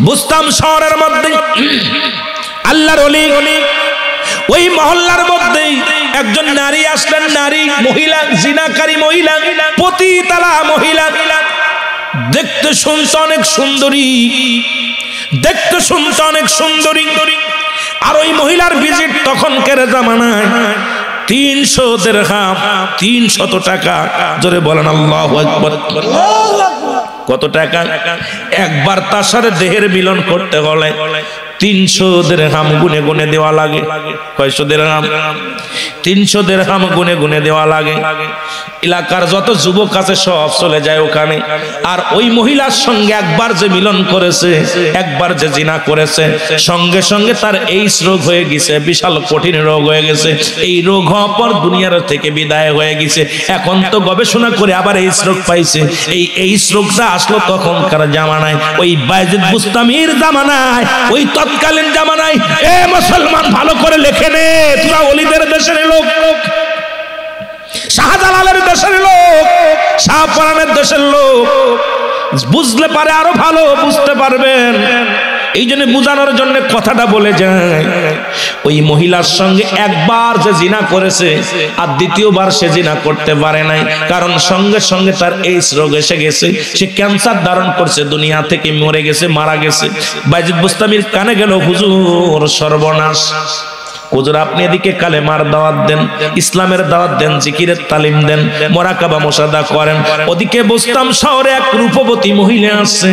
বুস্তাম শহরের মধ্যে আল্লাহর ওলি, ওই মহল্লার মধ্যে একজন নারী আসলেন, নারী মহিলা, জিনাকারী মহিলা, পতিতালা মহিলা, দেখতে শুনতে অনেক সুন্দরী, দেখতে শুনতে অনেক সুন্দরী। আর ওই মহিলার ভিজিট তখনকার জামানায় 300 দিরহাম, 300 টাকা। জোরে বলেন আল্লাহু আকবার। কত টাকা? একবার তার সাথে দেহের মিলন করতে হলে 300 দিরহাম গুনে গুনে দেওয়া লাগে। কয়শো দিরহাম? 300 দিরহাম গুনে গুনে দেওয়া লাগে। এলাকার যত যুবক আছে সব চলে যায় ওখানে। আর ওই মহিলার সঙ্গে একবার যে মিলন করেছে, একবার যে জিনা করেছে, সঙ্গে সঙ্গে তার এইডস রোগ হয়ে গেছে, বিশাল কঠিন রোগ হয়ে গেছে। এই রোগ হওয়ার পর দুনিয়ার থেকে বিদায় হয়ে গেছে। এখন তো গবেষণা করে আবার এইডস রোগ পাইছে। এই এইডস রোগটা আসলো তখনকার জামানায়, ওই বায়েজিদ বুস্তামির জামানায়, ওই তৎকালীন জামানায়। এ মুসলমান ভালো করে লেখে নে, তোরা ওলিদের দেশের লোক, শাহজালালের দেশের লোক, শাহপরানের দেশের লোক, বুঝলে পারে আরো ভালো বুঝতে পারবেন। এই জন্য বুঝানোর জন্য কথাটা বলে যায়। ওই মহিলার সঙ্গে একবার যে জিনা করেছে আর দ্বিতীয়বার সে জিনা করতে পারে নাই, কারণ সঙ্গে সঙ্গে তার এইডস রোগ এসে গেছে, সে ক্যান্সার ধারণ করছে, দুনিয়া থেকে মরে গেছে, মারা গেছে। বায়েজিদ বুস্তামির কানে গেল, হুজুর সর্বনাশ। হুজুর আপনি এদিকে কালেমার দাওয়াত দেন, ইসলামের দাওয়াত দেন, জিকিরের তালিম দেন, মুরাকাবা মুশাহাদা করেন। ওদিকে বুস্তাম শহরে এক রূপবতী মহিলা আছে,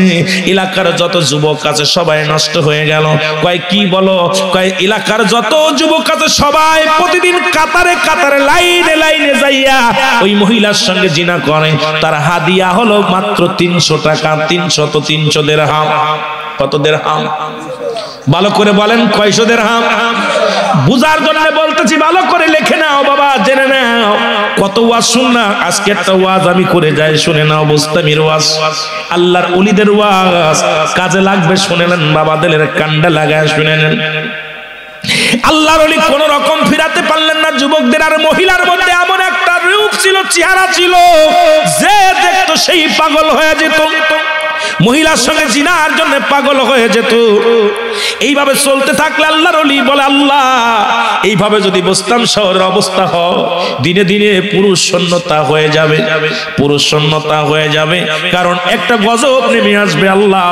এলাকার যত যুবক আছে সবাই নষ্ট হয়ে গেল। কয় কি বলো? কয় এলাকার যত যুবক আছে সবাই প্রতিদিন কাতারে কাতারে লাইনে লাইনে যাইয়া ওই মহিলার সঙ্গে জিনা করে। তার হাদিয়া হলো মাত্র 300 টাকা। 300 দিরহাম। কত দিরহাম? ভালো করে বলেন, কয়শো দিরহাম? বুঝার জন্য বলতেছি, ভালো করে লিখে নাও বাবা, জেনে নাও। কত ওয়াজ শুন না, আজকে একটা ওয়াজ আমি করে যাই, শুনে নাও। বুস্তামির ওয়াজ, আল্লাহর ওলিদের ওয়াজ, কাজে লাগবে। শুনে নেন বাবা, দিলের কান্ডা লাগায় শুনে নেন। আল্লাহর ওলি কোন রকম ফিরাতে পারলেন না যুবকদের। আর মহিলার মধ্যে এমন একটা রূপ ছিল, চেহারা ছিল, যে দেখতো সেই পাগল হয়ে যেত, মহিলার সঙ্গে জিনার জন্য পাগল হয়ে যেত। এইভাবে চলতে থাকলে আল্লাহর ওলি বলে, আল্লাহ এইভাবে যদি বুস্তাম শহরের অবস্থা হয়, দিনে দিনে পুরুষ শূন্যতা হয়ে যাবে, পুরুষ শূন্যতা হয়ে যাবে। কারণ একটা গজব নেমে আসবে। আল্লাহ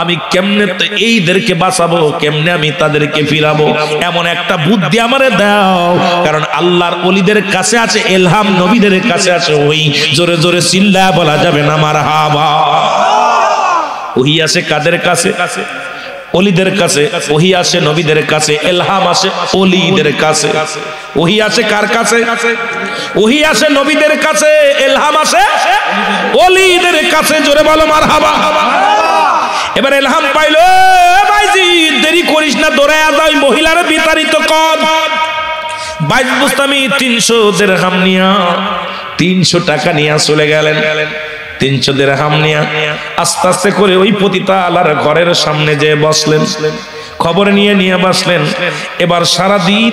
আমি কেমনে এইদেরকে বাঁচাবো, কেমনে আমি তাদেরকে ফিরাবো, এমন একটা বুদ্ধি আমারে দাও। কারণ আল্লাহর ওলিদের কাছে আছে ইলহাম, নবীদের কাছে আছে ওই। জোরে জোরে চিল্লায়া বলা যাবে না মারহাবা। ওহি আছে কাদের কাছে? ওলিদের কাছে। ওহি আসে নবীদের কাছে, ইলহাম আসে ওলিদের কাছে। ওহি আছে কার কাছে? ওহি আসে নবীদের কাছে, ইলহাম আসে ওলিদের কাছে। জোরে বলো মারহাবা। এবার ইলহাম পাইলো, ভাইজি দেরি করিস না, দৌড়ায়া যাই, মহিলারে বিতাড়িত কর। বায়েজিদ বুস্তামি 300 দিরহাম নিয়া, 300 টাকা নিয়ে চলে গেলেন। 300 দিরহাম নিয়ে আস্তে আস্তে করে ওই পতিতালার ঘরের সামনে যে বসলেন, খবর নিয়ে বসলেন। এবার সারাদিন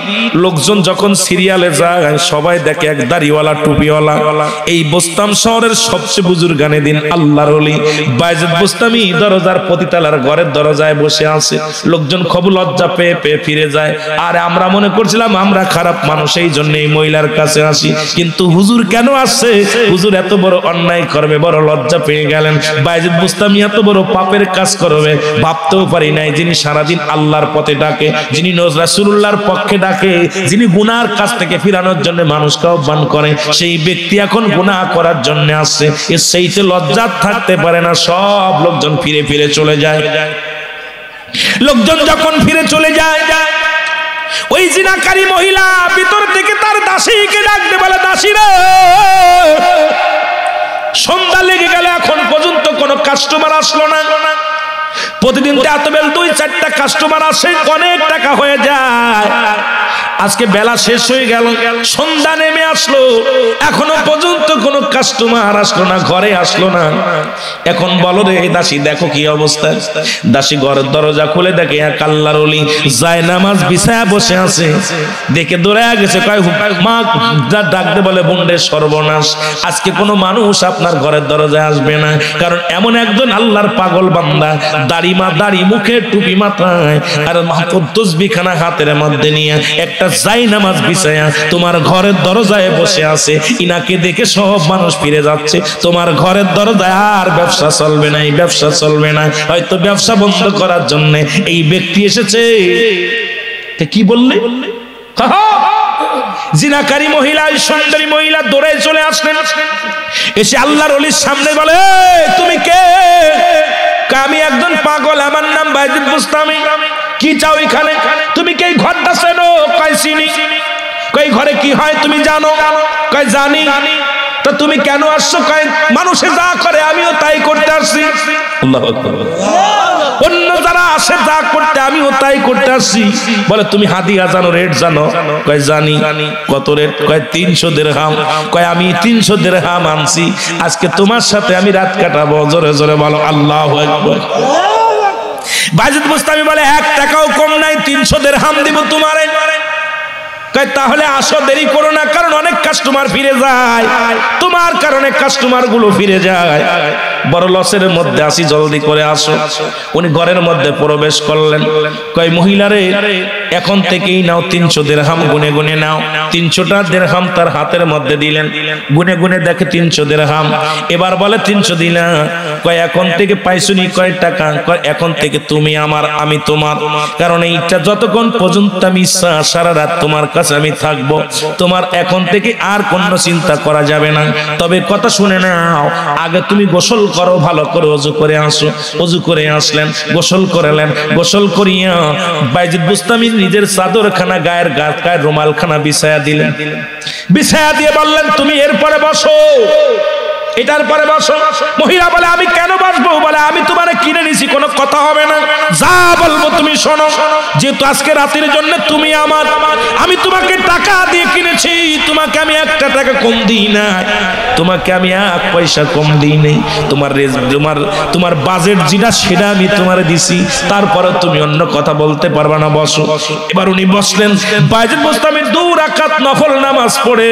লোকজন যখন সিরিয়ালে যায়, সবাই দেখে এক দাড়িওয়ালা, টুপিওয়ালা, এই বুস্তাম শহরের সবচেয়ে বুজুর্গানে দিন আল্লাহর ওলি বায়েজিদ বুস্তামি দরজার পতিতালার ঘরের দরজায় বসে আছে। লোকজন খবর লজ্জা পেয়ে পেয়ে ফিরে যায়। আর আমরা মনে করছিলাম আমরা খারাপ মানুষ, এই জন্য এই মহিলার কাছে আসি। কিন্তু হুজুর কেন আসছে? হুজুর এত বড় অন্যায় করবে, বড় লজ্জা পেয়ে গেলেন। বায়েজিদ বুস্তামি এত বড় পাপের কাজ করবে ভাবতেও পারি নাই। যিনি সারাদিন আল্লাহর পথে ডাকে, যিনি রাসূলুল্লাহর পক্ষে ডাকে, যিনি গুনার কাছ থেকে ফিরানোর জন্য মানুষকে আহ্বান করে, সেই ব্যক্তি এখন গুনাহ করার জন্য আসছে। এর সেইতে লজ্জা থাকতে পারে না। সব লোকজন ফিরে ফিরে চলে যায়। লোকজন যখন ফিরে চলে যায়, ওই জিনাকারী মহিলা ভিতর থেকে তার দাসীকে ডাকতে বলে, দাসী রে, সন্ধ্যা লেগে গেল, এখন পর্যন্ত কোনো কাস্টমার আসলো না। প্রতিদিন তো এত বেল 2-4টা কাস্টমার আসে, অনেক টাকা হয়ে যায়। আজকে বেলা শেষ হয়ে গেল, সন্ধ্যা নেমে আসলো, এখনো পর্যন্ত কোনো কাস্টমার আসলো না, ঘরে আসলো না। এখন বলো রে দাসী, দেখো কি অবস্থা। দাসী ঘরের দরজা খুলে দেখে এক আল্লাহর ওলি জায়নামাজ বিছায়া বসে আছে। দেখে দৌড়ায়া গেছে, কয় মা ডাকতে বলে, বোনরে সর্বনাশ, আজকে কোনো মানুষ আপনার ঘরের দরজায় আসবে না। কারণ এমন একজন আল্লাহর পাগল বান্দা, দাড়ি দাড়ি মুখে টুপি মাথায় আর মাহফুজ তসবিহখানা হাতের মধ্যে নিয়ে একটা জায়নামাজ বিছায়া তোমার ঘরের দরজায় বসে আছে। ইনাকে দেখে সব মানুষ ফিরে যাচ্ছে। তোমার ঘরের দরজায় আর ব্যবসা চলবে না, এই ব্যবসা চলবে না। হয়তো ব্যবসা বন্ধ করার জন্য এই ব্যক্তি এসেছে। কি বললে? জিনাকারী মহিলা, সুন্দরী মহিলা দৌড়ে চলে আসলেন, এসে আল্লাহর ওলির সামনে বলে, তুমি কে? আমি একজন পাগল, আমার নাম বাইজিদ বুস্তামি। কি চাও এখানে? তুমি কে? ঘরটা চেনো? কয় চিনি। কই ঘরে কি হয় তুমি জানো? কয় জানি। তো তুমি কেন আসছো? কয় মানুষে যা করে আমিও তাই করতে আসছি। আল্লাহু আকবার। অন্য যারা আসে যা করতে আমিও তাই করতে আসছি। বলে তুমি হাদিয়া জানো, রেট জানো? কয় জানি। কত রেট? কয় 300 দিরহাম। কয় আমি 300 দিরহাম আনছি, আজকে তোমার সাথে আমি রাত কাটাবো। জোরে জোরে বলো আল্লাহু আকবার। বাইজিদ বুস্তামি বলে 1 টাকাও কম নাই, 300 দিরহাম দিব তোমারে। কয় তাহলে আসো, দেরি করো না, কারণ অনেক কাস্টমার ফিরে যায়, তোমার কারণে কাস্টমার গুলো ফিরে যায়, বড় লসের মধ্যে আসি, জলদি করে আসো। উনি ঘরের মধ্যে প্রবেশ করলেন। কয় মহিলারে এখন থেকেই নাও 300 দিরহাম, গুনে গুনে নাও। 300টা দিরহাম তার হাতের মধ্যে দিলেন, গুনে গুনে দেখে 300 দিরহাম। এবার বলে 300 দিনা। কয় এখন থেকে পাইছুনি কয় টাকা? কয় এখন থেকে তুমি আমার, আমি তোমার, কারণ এইটা যতক্ষণ পর্যন্ত আমি ইচ্ছা সারা রাত তোমার কাছে আমি থাকবো। তোমার এখন থেকে আর কোনো চিন্তা করা যাবে না। তবে কথা শুনে নাও, আগে তুমি গোসল করো, ভালো করে ওযু করে আসো। ওযু করে আসলেন, গোসল করলেন। গোসল করিয়া বাইজিদ বুস্তামি নিজের চাদরখানা, গায়ের রুমালখানা বিছায়া দিলেন। বিছায়া দিয়ে বললেন তুমি এরপরে বসো, এটার পরে বসো। মহিলা বলে আমি কেন বসবো? বলে আমি তোমারে কিনে নিছি, কোনো কথা হবে না, যা বলবো তুমি শোনো। যেহেতু আজকে রাতের জন্য তুমি আমার, আমি তোমাকে টাকা দিয়ে কিনেছি, তোমাকে আমি 1 টাকা কম দিই না, তোমাকে আমি 1 পয়সা কম দিই নেই। তোমার বাজেট যেটা সেটা আমি তোমারে দিছি, তারপরে তুমি অন্য কথা বলতে পারবা না, বসো। এবার উনি বসলেন। বাইজিদ বুস্তামি 2 রাকাত নফল নামাজ পড়ে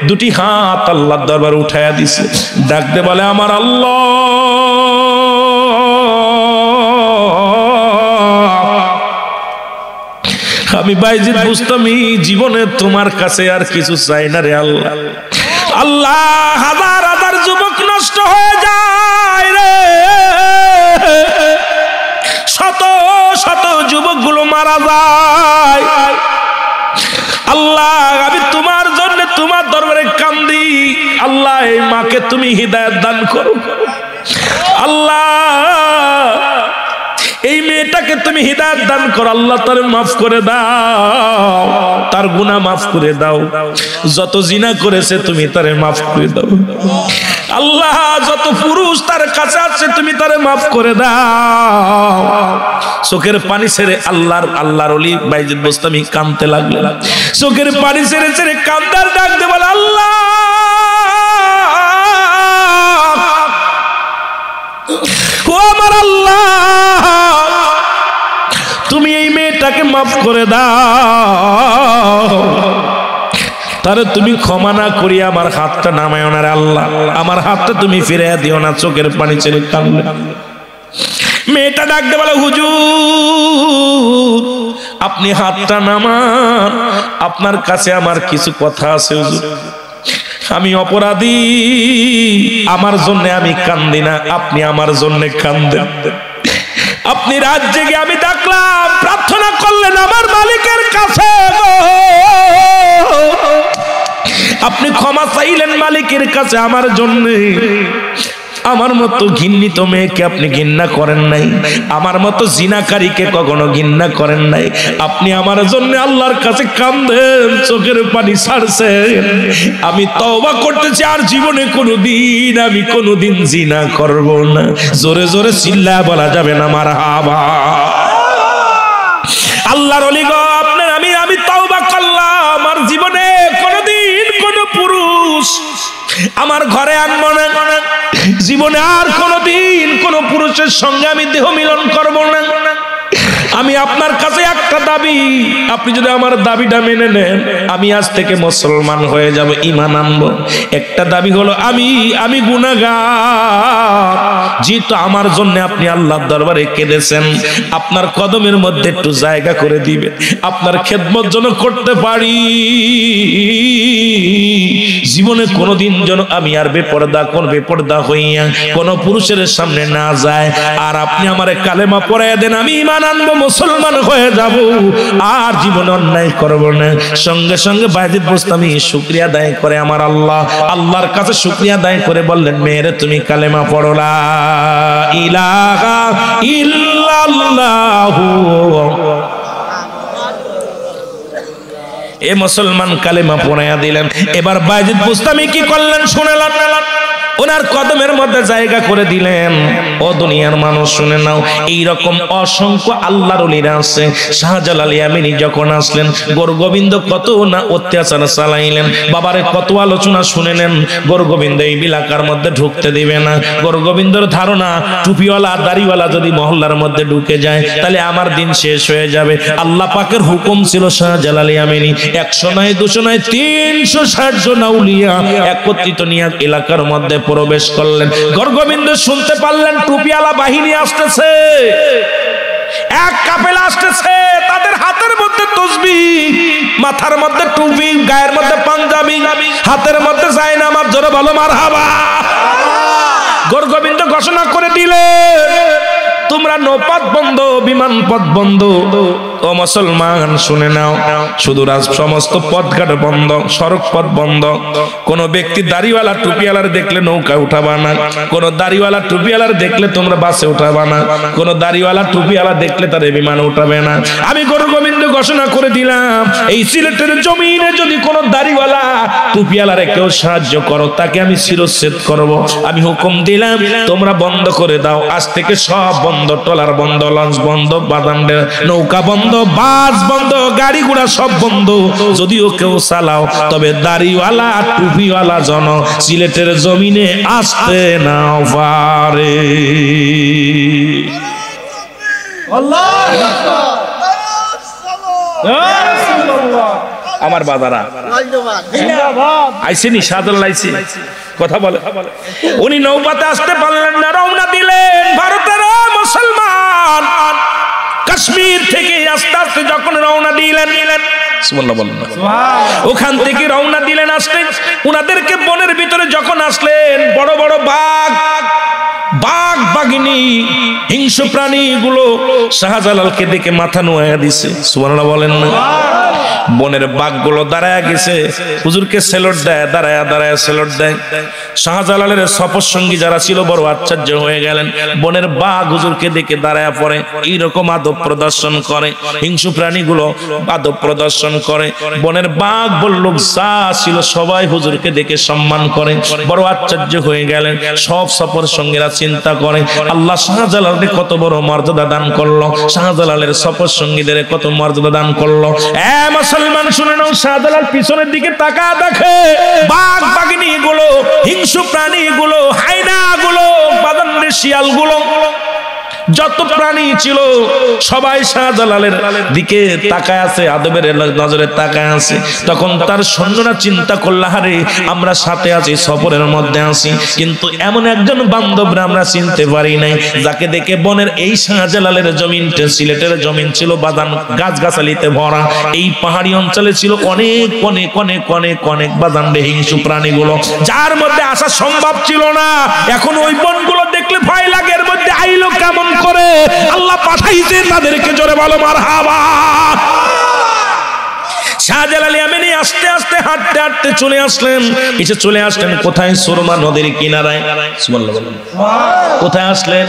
2টি হাত আল্লাহর দরবারে উঠায়া দিছে। ডাকতে বলে আমার আল্লাহ, আমি বাইজিদ বুস্তামি জীবনে তোমার কাছে আর কিছু চাই না রে আল্লাহ। আল্লাহ, হাজার হাজার যুবক নষ্ট হয়ে যায় রে, শত শত যুবকগুলো মারা যায়। আল্লাহ, আমি তোমার জন্য তোমার দরবারে কান্দি। আল্লাহ, এই মাকে তুমি হিদায়াত দান করো। আল্লাহ, এই মেয়েটাকে তুমি হিদায়াত দান করো। আল্লাহ, তার মাফ করে দাও, তার গুনাহ মাফ করে দাও। যত জিনা করেছে তুমি তারে মাফ করে দাও। আল্লাহ, যত পুরুষ তার কাছে আছে তুমি তারে মাফ করে দাও। চোখের পানি ছেড়ে আল্লাহর ওলি বাইজিদ বুস্তামি কাঁদতে লাগলেন। চোখের পানি ছেড়ে ছেড়ে কান্দার ডাকতে বলে আল্লাহ, ও আমার আল্লাহ, তুমি এই মেয়েটাকে মাফ করে দাও, তারে তুমি ক্ষমা না করিয়া আমার হাতটা নামায়ো না রে আল্লাহ, আমার হাতটা তুমি ফিরিয়ে দিও না। চোখের পানি ছেড়ে কাঁদলেন। মেয়েটা ডাকতে বলে হুজুর, আপনি হাতটা নামান, আপনার কাছে আমার কিছু কথা আছে হুজুর। আমি অপরাধী, আমার জন্য আমি কান্দি না, আপনি আমার জন্য কান্দেন। আপনি রাত জেগে আমি ডাকলাম, প্রার্থনা করলেন আমার মালিকের কাছে, আপনি ক্ষমা চাইলেন মালিকের কাছে আমার জন্য। আমার মতো ঘৃণিত মেয়েকে আপনি ঘৃণা করেন নাই, আমার মতো জিনাকারীকে কখনো ঘৃণা করেন নাই। আপনি আমার জন্য আল্লাহর কাছে কাঁদেন, চোখের পানি ছাড়ছেন। আমি তওবা করতেছি, আর জীবনে কোনোদিন জিনা করব না। জোরে জোরে চিল্লায় বলা যাবে না মারহাবা। আল্লাহর ওলি গো, আপনার আমি তওবা করলাম, আর জীবনে কোনোদিন কোনো পুরুষ আমার ঘরে আনবো না, জীবনে আর কোনোদিন কোনো পুরুষের সঙ্গে আমি দেহ মিলন করব না। আমি আপনার কাছে একটা দাবি, আপনি যদি আমার দাবিটা মেনে নেন আমি আজ থেকে মুসলমান হয়ে যাব, ঈমান আনবো। একটা দাবি হলো আমি গুনাহগার, যেহেতু আমার জন্য আপনি আল্লাহর দরবারে কেঁদেছেন, আপনার কদমের মধ্যে একটু জায়গা করে দিবেন, আপনার খেদমত যেন করতে পারি, জীবনে কোনোদিন যেন আমি আর বেপরদা হইয়া কোন পুরুষের সামনে না যায়। আর আপনি আমারে কালেমা পড়াইয়া দেন, আমি ঈমান আনবো, মুসলমান হয়ে যাব, আর জীবনে অন্যায় করব না। সঙ্গে সঙ্গে বায়েজিদ বোস্তামি শুকরিয়া আদায় করে আমার আল্লাহর কাছে শুকরিয়া আদায় করে বললেন, মেয়েরে তুমি কালেমা পড়ো, লা ইলাহা ইল্লাল্লাহু। এ মুসলমান কালেমা পড়াইয়া দিলেন। এবার বায়েজিদ বোস্তামি কি করলেন শুনেলেন, ওনার কদমের মধ্যে জায়গা করে দিলেন। ও দুনিয়ার মানুষ শুনে নাও, এইরকম অসংখ্য আল্লাহর ওলিরা আছে। শাহজালাল ইয়ামানি যখন আসলেন, গোরগোবিন্দ কত না অত্যাচার চালাইলেন, বাবারে কত আলোচনা শুনে নেন। গোরগোবিন্দ এই এলাকার মধ্যে ঢুকতে দিবে না। গোরগোবিন্দর ধারণা, টুপিওয়ালা দাড়িওয়ালা যদি মহল্লার মধ্যে ঢুকে যায় তাহলে আমার দিন শেষ হয়ে যাবে। আল্লাহ পাকের হুকুম ছিল শাহজালাল ইয়ামানি 100 নয় 200 নয় 360 জন আউলিয়া একত্রিত নিয়ে এলাকার মধ্যে প্রবেশ করলেন। গোরগোবিন্দ শুনতে পারলেন টুপিওয়ালা বাহিনী আসতেছে, এক কাফেলা আসতেছে, তাদের হাতের মধ্যে তসবিহ, মাথার মধ্যে টুপি, গায়ের মধ্যে পাঞ্জাবি, হাতের মধ্যে জায়নামাজ, জোরে বলো মারহাবা। গোরগোবিন্দ ঘোষণা করে দিলেন, তোমরা নৌপথ বন্ধ, বিমান পথ বন্ধ। ও মুসলমান শুনে নাও, শুধু সমস্ত পথঘাট বন্ধ, সড়ক পথ বন্ধ। কোন ব্যক্তি দাড়িওয়ালা টুপিওয়ালার দেখলে নৌকা উঠাবা না, কোন দাড়িওয়ালা টুপিওয়ালার দেখলে তোমরা বাসে উঠাবা না, কোন দাড়িওয়ালা টুপিওয়ালা দেখলে তার বিমানে উঠাবে না। আমি গোরগোবিন্দ ঘোষণা করে দিলাম, এই সিলেটের জমিনে যদি কোন দাড়িওয়ালা টুপিওয়ালারে কেউ সাহায্য করো, তাকে আমি শিরচ্ছেদ করব। আমি হুকুম দিলাম, তোমরা বন্ধ করে দাও। আজ থেকে সব বন্ধ, ট্রলার বন্ধ, লঞ্চ বন্ধ, বাদান্ডের নৌকা বন্ধ, বাস বন্ধ, গাড়ি ঘোড়া সব বন্ধ। যদিও কেউ চালাও, তবে দাড়িওয়ালা টুপিওয়ালা জন সিলেটের জমিনে আসতে না পারে। আমার বাবারা আইসেনি, শাহজালাল আইসি, কথা বলে। উনি নৌকাতে আসতে পারলেন না, রওনা দিলেন। ভারতের মুসলমান কাশ্মীর থেকে আস্তে আস্তে যখন রওনা দিলেন, ওখান থেকে রওনা দিলেন আসতে, উনাদেরকে বনের ভিতরে যখন আসলেন, বড় বড় বাঘ বাঘিনী হিংস্র প্রাণী গুলো শাহজালালকে দেখে মাথা নোয়া দিছে। সুবহানাল্লাহ বলেন না? বনের বাঘগুলো দাঁড়ায় গেছে, হুজুরকে সেলট দেয়, দাঁড়ায় সেলট দেয়। শাহজালালের সফর সঙ্গী যারা ছিল বড় আশ্চর্য হয়ে গেলেন। বনের বাঘ হুজুরকে দেখে দাঁড়ায় পড়ে, এইরকম আদব প্রদর্শন করে, হিংস্র প্রাণীগুলো আদব প্রদর্শন করে। বনের বাঘ বল্লুক যা ছিল সবাই হুজুরকে দেখে সম্মান করে, বড় আশ্চর্য হয়ে গেলেন। সব সফর সঙ্গীরা চিন্তা করে, আল্লাহ শাহজালালকে কত বড় মর্যাদা দান করলো, শাহজালালের সফর সঙ্গীদের কত মর্যাদা দান করলো। মুসলমান শুনে নাও, শাহজালাল পিছনের দিকে তাকায় দেখে বাঘ বাঘিনী গুলো, হিংস্র প্রাণী গুলো, হায়না গুলো, বাদান্ডের শিয়াল গুলো, যত প্রাণী ছিল সবাই শাহজালালের দিকে তাকায় আছে, আদবের নজরে তাকায় আছে। তখন তার সৈন্যরা চিন্তা করল, আরে আমরা সাথে আছি, সফরের মধ্যে আছি, কিন্তু এমন একজন বান্ধবরা আমরা চিনতে পারি নাই, যাকে দেখে বনের এই শাহজালালের জমিনটা, সিলেটের জমিন ছিল বাদান গাছগাছালিতে ভরা। এই পাহাড়ি অঞ্চলে ছিল অনেক অনেক অনেক অনেক অনেক বাদান্ডে হিংস্র প্রাণীগুলো, যার মধ্যে আসা সম্ভব ছিল না। এখন ওই বনগুলো দেখলে ভয় লাগে, এর মধ্যে আইলো কেমন করে? আল্লাহ পাঠাইছেন তাদেরকে, জোরে বলো মারহাবা। শাহজালাল ইয়ামানি আস্তে আস্তে হাঁটতে হাঁটতে চলে আসলেন। এসে চলে আসলেন কোথায়? সুরমা নদীর কিনারায়। সুবহানাল্লাহ বলেন। কোথায় আসলেন?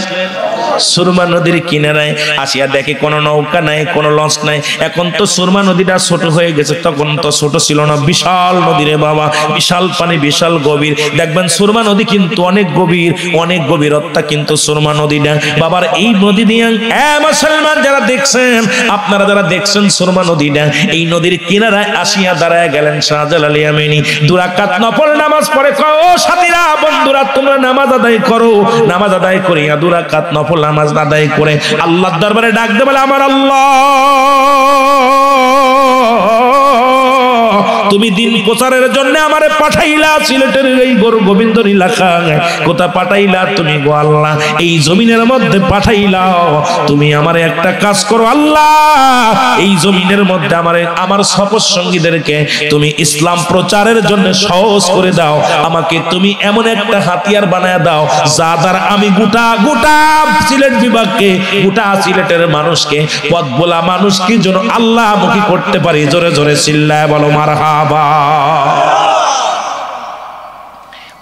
সুরমা নদীর কিনারায়। আসিয়া দেখে কোনো নৌকা নাই, কোনো লঞ্চ নাই। এখন তো সুরমা নদীটা ছোট হয়ে গেছে, তখন তো ছোট ছিল না, বিশাল নদী রে বাবা, বিশাল পানি, বিশাল গভীর। দেখবেন সুরমা নদী কিন্তু অনেক গভীর, অনেক গভীরতা কিন্তু সুরমা নদীটা বাবার। এই নদী দিয়ে মুসলমান যারা দেখছেন, আপনারা যারা দেখছেন সুরমা নদীটা, এই নদীর কিনারা কিনারায় আসিয়া দাঁড়ায় গেলেন শাহজালাল ইয়ামানী। 2 রাকাত নফল নামাজ পড়ে কয়, ও সাথীরা বন্ধুরা তোমরা নামাজ আদায় করো। নামাজ আদায় করিয়া 2 রাকাত নফল নামাজ আদায় করে আল্লাহর দরবারে ডাক দে বলে, আমার আল্লাহ তুমি দিন প্রচারের জন্য আমারে পাঠাইলা সিলেটের এই গোবিন্দর এলাকায়, কোথা পাঠাইলা তুমি গো আল্লাহ? এই জমিনের মধ্যে পাঠাইলাও। তুমি আমারে একটা কাজ করো আল্লাহ, এই জমিনের মধ্যে আমার সফর সঙ্গীদেরকে তুমি ইসলাম প্রচারের জন্য সহজ করে দাও। আমাকে তুমি এমন একটা হাতিয়ার বানায় দাও যা দ্বারা আমি গোটা সিলেট বিভাগকে, গোটা সিলেটের মানুষকে, পথ বলা মানুষকে যেন আল্লাহ মুখী করতে পারি। জোরে জোরে চিল্লায় বলো মারহাবা।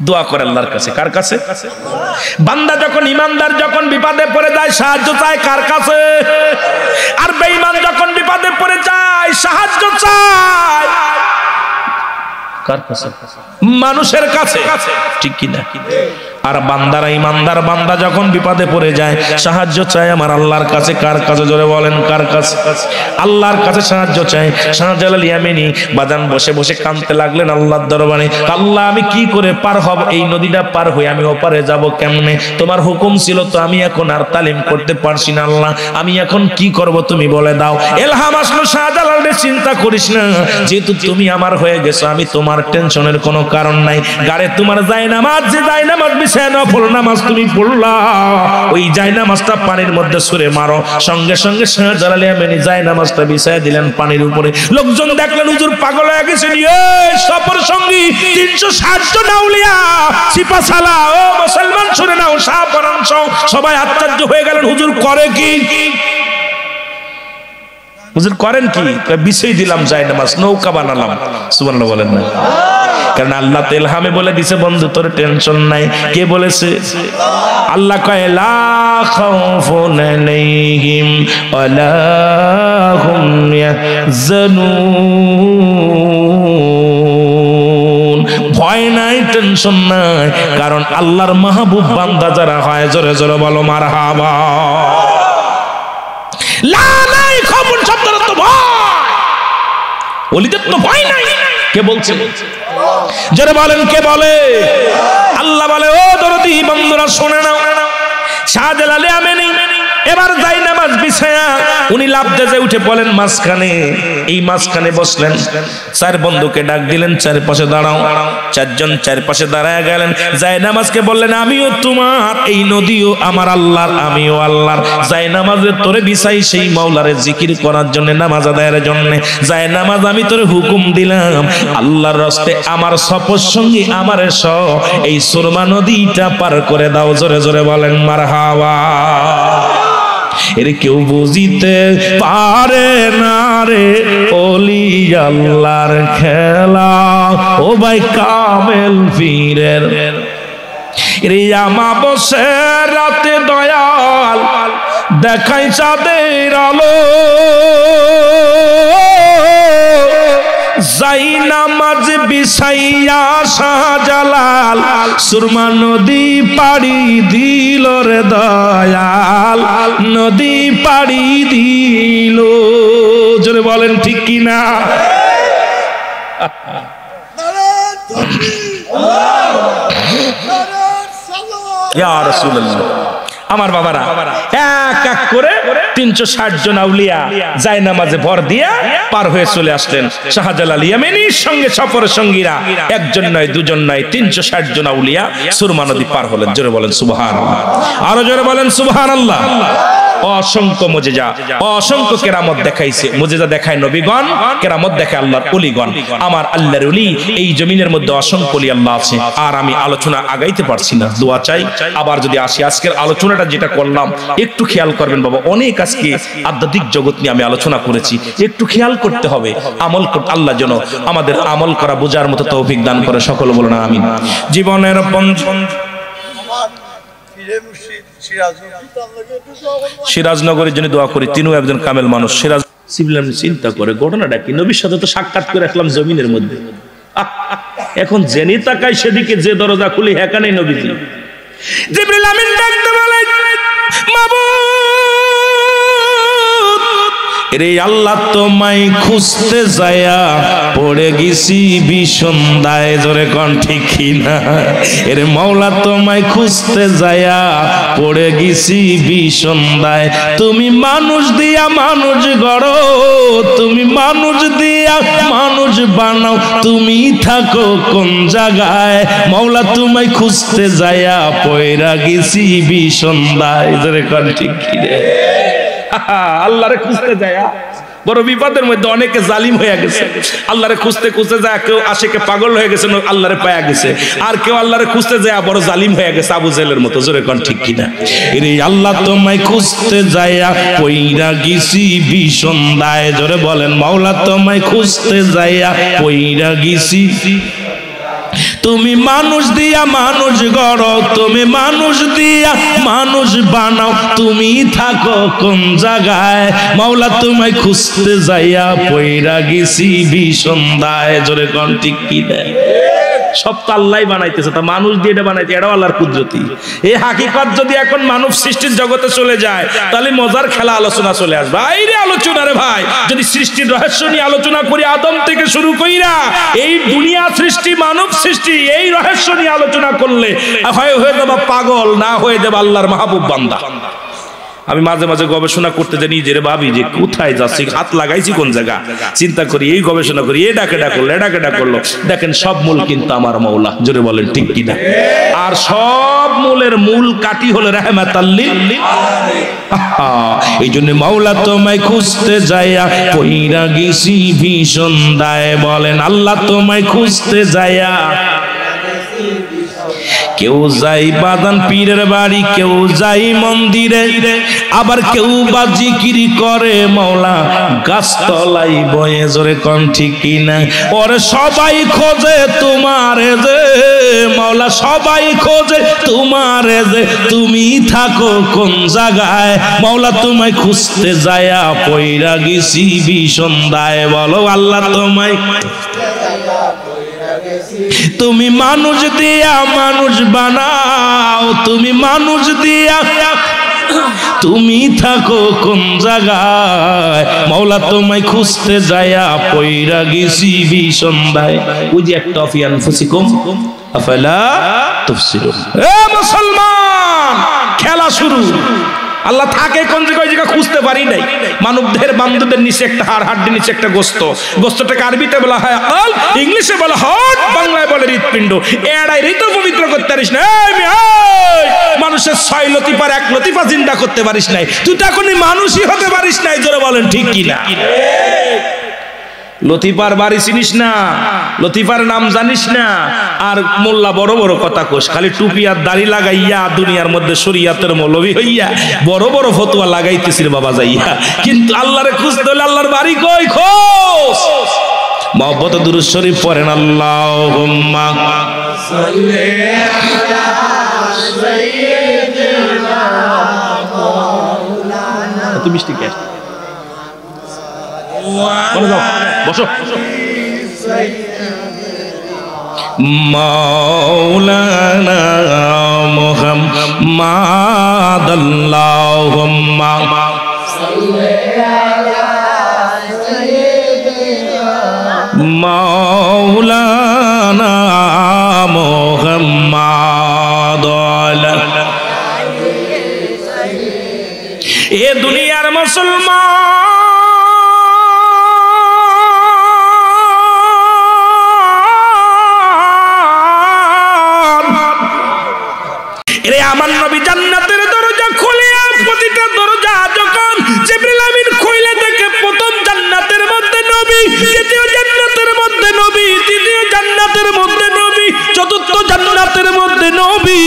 দোয়া করে আল্লাহর কাছে। কার কাছে? বান্দা যখন, ইমানদার যখন বিপদে পড়ে যায় সাহায্য চায় কার কাছে? আর বেঈমান যখন বিপদে পড়ে যায় সাহায্য চায় কার কাছে? মানুষের কাছে। ঠিক কি না? আর বান্দারা, ইমানদার বান্দা যখন বিপদে পড়ে যায় সাহায্য চায় আমার আল্লাহর কাছে। কার কাছে? জোরে বলেন কার কাছে? আল্লাহর কাছে সাহায্য চায়। শাহজালাল ইয়ামানী বাজান বসে বসে কাঁদতে লাগলেন আল্লাহর দরবারে। আল্লাহ আমি কি করে পার হব? এই নদীটা পার হয়ে আমি ওপারে যাব কেমনে? তোমার হুকুম ছিল তো, আমি এখন আর তালিম করতে পারছি না আল্লাহ, আমি এখন কি করব তুমি বলে দাও। এলহাম আসলো শাহজালাল, চিন্তা করিস না, যেহেতু তুমি আমার হয়ে গেছো আমি তোমার টেনশনের কোনো কারণ নাই। গারে তোমার জায়নামাজ, যে জায়নামাজ বিছায় নফল নামাজ তুমি পড়লা, ওই জায়নামাজটা পানির মধ্যে ছুঁড়ে মারো। সঙ্গে সঙ্গে শাহজালাল ইয়ামানী জায়নামাজটা বিছায় দিলেন পানির উপরে। লোকজন দেখলেন হুজুর পাগল হয়ে গেছেন। সফর সঙ্গী 360 জন আউলিয়া সিপাশালা, ও মুসলমান শুনে নাও, সাহাবারাংশ সবাই আশ্চর্য হয়ে গেলেন, হুজুর করে কি? হুজুর করেন কি? বিছাই দিলাম জায়নামাজ, নৌকা বানালাম। সুবহানাল্লাহ বলেন না? কারণ আল্লাহ তো ইলহামে বলে দিছে বন্ধু তোর টেনশন নাই। কে বলেছে? আল্লাহ কয় লা খাউফুন আলাইহিম ওয়ালা হুম ইয়াহজানুন। ভয় নাই, টেনশন নাই, কারণ আল্লাহর মাহবুব বান্দা যারা হয়, জোরে জোরে বলো মারহাবা। লা নাই খাউফুন শব্দের অর্থ ভয়, ওলিদের তো ভয় নাই। কে বলছে? যারা বলেন কে বলে? আল্লাহ বলে, ও দরদি বন্ধুরা শুনে নাও, শাহজালাল ইয়ামানী এবার জায়নামাজ বিছায়া উনি লাফ দিয়ে উঠে বলেন মাঝখানে, এই মাঝখানে বসলেন। 4 বন্ধুকে ডাক দিলেন, চারপাশে দাঁড়াও। 4 জন চারপাশে দাঁড়ায় গেলেন। জায়নামাজকে বললেন, আমিও তোমার, এই নদীও আমার আল্লাহর, আমিও আল্লাহর। জায়নামাজে তোরে বিছাই সেই মাওলারে জিকির করার জন্য, নামাজ আদায়ের জন্য। জায়নামাজ আমি তোরে হুকুম দিলাম, আল্লাহর রাস্তে আমার সফর সঙ্গী আমারে সহ এই সুরমা নদীটা পার করে দাও। জোরে জোরে বলেন মারহাবা। এর কেউ বুঝিতে পারে না রে ওলি আল্লাহর খেলা, ও ভাই কামেল পীরের। রে আমাবস্যা রাতে দয়াল দেখাই চাঁদের আলো, জায়নামাজ বিছাইয়া শাহজালাল সুরমা নদী পাড়ি দিল রে দয়াল, নদী পাড়ি দিল। জোরে বলেন ঠিক কি না? ইয়া রাসূলুল্লাহ। আমার বাবারা এক এক করে 360 জন আউলিয়া জায়নামাজে ভর দিয়ে পার হয়ে চলে আসলেন। শাহজালাল ইয়ামানীর সঙ্গে সফর সঙ্গীরা একজন নয়, দুজন নয়, 360 জন আউলিয়া সুরমা নদী পার হলেন। জোরে বলেন সুবহানাল্লাহ। আরো জোরে বলেন সুবহানাল্লাহ। অসংখ্য মুজিজা, অসংখ্য কেরামত দেখাইছে। মুজিজা দেখায় নবীগণ, কেরামত দেখায় আল্লাহর ওলিগণ। আমার আল্লাহর ওলি এই জমিনের মধ্যে অসংখ্য ওলি আল্লাহ আছে। আর আমি আলোচনা আগাইতে পারছি না, দোয়া চাই আবার যদি আসি। আজকের আলোচনাটা যেটা করলাম একটু খেয়াল করবেন বাবা, অনেক আজকে আধ্যাত্মিক জগৎ নিয়ে আমি আলোচনা করেছি, একটু খেয়াল করতে হবে, আমল করতে। আল্লাহ যেন আমাদের আমল করা বোঝার মতো তৌফিক দান করে। সকল বলুন আমিন। জীবনের সিরাজনগরের জন্য দোয়া করি, তিনিও একজন কামেল মানুষ। সিরাজ চিন্তা করে ঘটনাটা কি, নবীর সাথে তো সাক্ষাৎ করে রাখলাম জমিনের মধ্যে, এখন জেনে তাকাই সেদিকে, যে দরজা খুলি এখানেই নবীজি। জিবরিল আমিন ডাকতে বলে, মাবুদ রে আল্লাহ তোমায় খুঁজতে যায়া পড়ে গেছি বিষন্দায়, জোরে কোন ঠিক কিনা? রে মাওলা তোমায় খুঁজতে যায়া পড়ে গেছি বিষন্দায়। তুমি মানুষ দিয়া মানুষ গড়ো, তুমি মানুষ দিয়া মানুষ বানাও, তুমি থাকো কোন জায়গায়? মাওলা তোমায় খুঁজতে যায়া পড়ে গেছি বিষন্দায়, জোরে কোন ঠিক কিনা? আল্লাহরে খুঁজতে যায় বড় বিপদের মধ্যে অনেকে জালিম হয়ে গেছে। আল্লাহরে খুঁজতে খুঁজতে যায় কেউ আশিকে পাগল হয়ে গেছে, আল্লাহরে পায়া গেছে। আর কেউ আল্লাহরে খুঁজতে যায় বড় জালিম হয়ে গেছে, আবু জেলের মতো, জোরে কোন ঠিক কিনা? রে আল্লাহ তোমায় খুঁজতে যায়া পইরা গেছি বিষন্দায়, জোরে বলেন মাওলা তোমায় খুঁজতে যায়া পইরা গেছি। তুমি মানুষ দিয়া মানুষ গড়ো, তুমি মানুষ দিয়া মানুষ বানাও, তুমি থাকো কোন জায়গায়? মাওলা তোমায় খুঁজতে যাইয়া পইরা গেছি বিষন্দায়, জোরে কোন ঠিক কিনা? সব তো আল্লাহ বানাইতেছে, তা মানুষ দিয়ে এটা বানাইতে, এটাও আল্লাহর কুদরতি। এই হাকিকত যদি এখন মানব সৃষ্টির জগতে চলে যায়, তাহলে মজার খেলা আলোচনা চলে আসবে। বাইরে আলোচনা রে ভাই, যদি সৃষ্টির রহস্য নিয়ে আলোচনা করি আদম থেকে শুরু কইরা এই দুনিয়া সৃষ্টি, মানব সৃষ্টি, এই রহস্য নিয়ে আলোচনা করলে হয়ে যাবে পাগল, না হয়ে যাবে আল্লাহর মাহবুব বান্দা। আমি মাঝে মাঝে গবেষণা করতে জানি যে ভাবি যে কোথায় যাচ্ছি, হাত লাগাইছি কোন জায়গা, চিন্তা করি, এই গবেষণা করি, এ ডাকেডা করলো, এ ডাকেডা করলো। দেখেন সব মূল কিন্তু আমার মাওলা, জোরে বলেন ঠিক কিনা? আর সব মূলের মূল কাটি হলো রাহমাতাল লিল আলামিন। এই জন্য মাওলা তোমায় খুঁজতে যাইয়া পইরা গেছি বিষন্দায়, বলেন আল্লাহ তোমায় খুঁজতে যাইয়া। কেউ যাই বাদান পীরের বাড়ি, কেউ যাই মন্দিরে, আবার কেউ বা জিকির করে মাওলা গাছতলাই বয়ে, জোরে কোন ঠিক কিনা? ওরে সবাই খোঁজে তোমারে যে মাওলা, সবাই খোঁজে তোমারে যে, তুমি থাকো কোন জায়গায়? মাওলা তোমায় খুঁজতে যায়া পইরা গেছি বিষন্দায়, বলো আল্লাহ তোমায়। তুমি মানুষ দিয়া মানুষ বানাও, তুমি মানুষ দিয়া তুমি থাকো কোন জায়গায়? মাওলা তোমায় খুঁজতে যায়া পইরা গেছি বিষন্দায়। ওই যে একটা ফি আনফুসিকুম আফালা তুবসিরুন। এ মুসলমান, খেলা শুরু। আল্লাহ থাকে কোন জায়গায় খুঁজতে পারি নাই। মানব দেহের বান্ধবদের নিচে একটা হাড়, হাড়ের নিচে একটা গোস্ত, গোস্তটাকে আরবিতে বলা হয় আল, ইংলিশে বলা হার্ট, বাংলায় বলে হৃৎপিণ্ড। এড়াই হৃত পবিত্র করতে পারিস না, মানুষের 6 লতিফার 1 লতিফা চিন্তা করতে পারিস নাই, তুই তো এখনই মানুষই হতে পারিস নাই, জোরে বলেন ঠিক কিনা? লতিফার বাড়ি চিনিস না, লতিফার নাম জানিস না, আর মোল্লা বড় বড় কথা কোষ, খালি টুপি আর দাড়ি লাগাইয়া দুনিয়ার মধ্যে শরীয়তের মৌলবী হইয়া বড় বড় ফতোয়া লাগাইতেছিস বাবা যাইয়া। কিন্তু আল্লাহরে খুঁজতে হলে আল্লাহর বাড়ি কই খোঁজ। মহব্বত দুরূদ শরীফ পড়েন, আল্লাহুম্মা সাল্লি আলা সাইয়্যিদিনা মাওলানা। তুমি মিষ্টি কে বসো। মাওলানা মুহাম্মাদ, আল্লাহুম্মা সাল্লি আলা সাইয়্যিদিনা মাওলানা মুহাম্মাদ। এ দুনিয়ার মুসলমান, আমার নবী জান্নাতের দরজা খুলে, প্রতিটা দরজা যখন জিবরিল আমিন খুলে দেখে, প্রথম জান্নাতের মধ্যে নবী, দ্বিতীয় জান্নাতের মধ্যে নবী, তৃতীয় জান্নাতের মধ্যে নবী, চতুর্থ জান্নাতের মধ্যে নবী,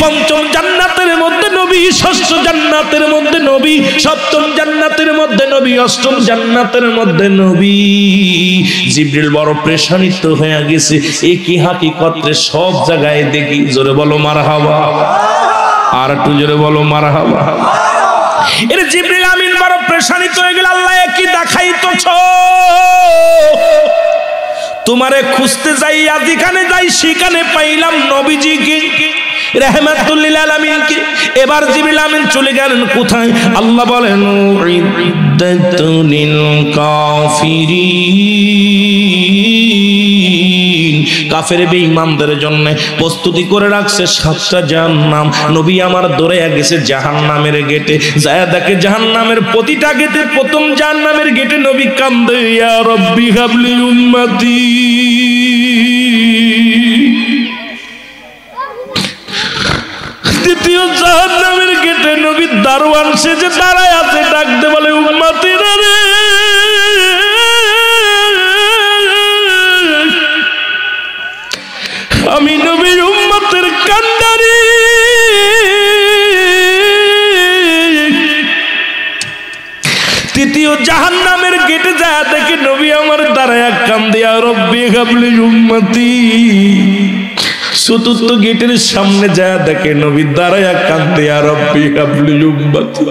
পঞ্চম জান্নাতের মধ্যে নবী, ষষ্ঠ জান্নাতের মধ্যে নবী, সপ্তম জান্নাতের মধ্যে নবী, অষ্টম জান্নাতের মধ্যে নবী। জিবরিল বড় পেরেশানিত হয়ে গেছে, একই হাকিকত সব জায়গায় দেখি, জোরে বলো মারহাবা। আর একটু জোরে বলো মারহাবা। এর জিবরিল আমিন বড় পেরেশানিত হয়ে গেল, আল্লাহ কি দেখাইতেছ? তোমারে খুঁজতে যাই, যেখানে যাই সেখানে পাইলাম নবীজিকে। রাহমাতুল লিল আলামিন কি। এবার জিবরিল আমিন চলে গেলেন কোথায়? আল্লাহ বলেন উইদ্দাতুল কাফিরিন, কাফের বেঈমানদের জন্য প্রস্তুতি করে রাখছে 7টা জাহান্নাম। নবী আমার দৌড়ে গেছে জাহান্নামের গেটে, যায় দেখে জাহান্নামের প্রতিটা গেটে, প্রথম জাহান্নামের গেটে নবী কান্দে, ইয়া রব্বি হাবলি উম্মতি। দ্বিতীয় জাহান্নামের গেটে নবী দারোয়ান সেজে দাঁড়ায় আছে, ডাকতে বলে উম্মতিরা রে, আমি নবীর উম্মতের কান্ডারি। তৃতীয় জাহান্নামের গেটে যায় দেখে নবী আমার দাঁড়ায় কান্দে, ইয়া রব্বি হাবলি উম্মতি। চতুর্থ গেটের সামনে যায় দেখে নবী দাঁড়ায় কান্দে, ইয়া রব্বি হাবলি উম্মতি।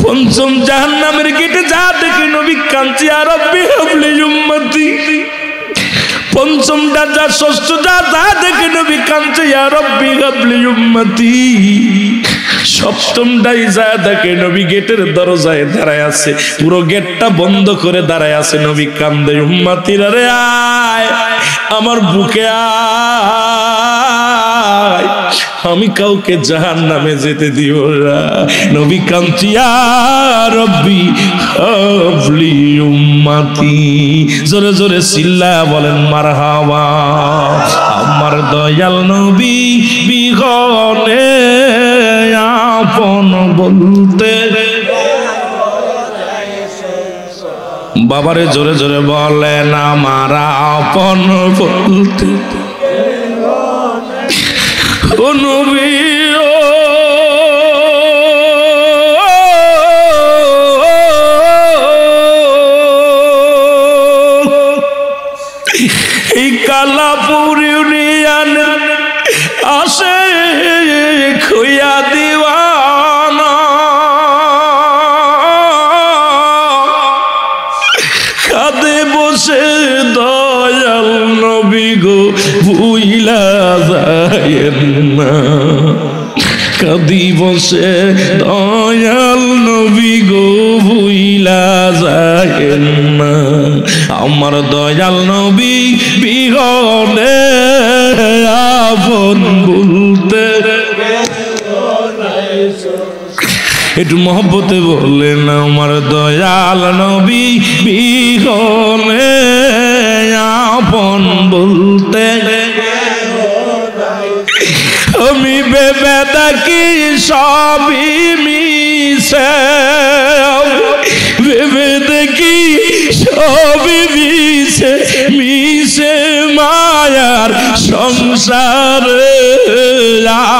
পঞ্চম জাহান্নামের গেটে যা দেখে নবী কান্দে, ইয়া রব্বি হাবলি উম্মতি। পঞ্চমটা যা, ষষ্ঠটা যা দেখে নবী কান্দে, ইয়া রব্বি হাবলি উম্মতি। সপ্তমটাই যা দেখে নবী গেটের দরজায় দাঁড়ায় আছে, পুরো গেটটা বন্ধ করে দাঁড়ায় আছে, নবী কান্দে, উম্মতিরা রে আয় আমার বুকে আয়, আমি কাউকে জাহান্নামে যেতে দিব না। নবী কান্দে, ইয়া রব্বি হাবলি উম্মতি। জোরে জোরে চিল্লায়া বলেন মারহাবা। আমার দয়াল নবী বিহনে আপন বলতে, বাবারে জোরে জোরে বলেন আমার আপন বলতে, ও নবী এই কালাপুর ইউনিয়ন আসে খুইয়া দিওয়ানা, কাঁদে বসে দয়াল নবী গো ভুইলা যায়েন না, কাঁদি বসে দয়াল নবী গো ভুইলা যায়েন না। আমার দয়াল নবী বিহনে আপন বলতে, একটু মহব্বতে বললেন আমার দয়াল নবী বিহনে আপন বলতে। আমি ভেবে দেখি সবই মিশে, ভেবে দেখি সবই মিশে, মিশে মায়ার সংসারে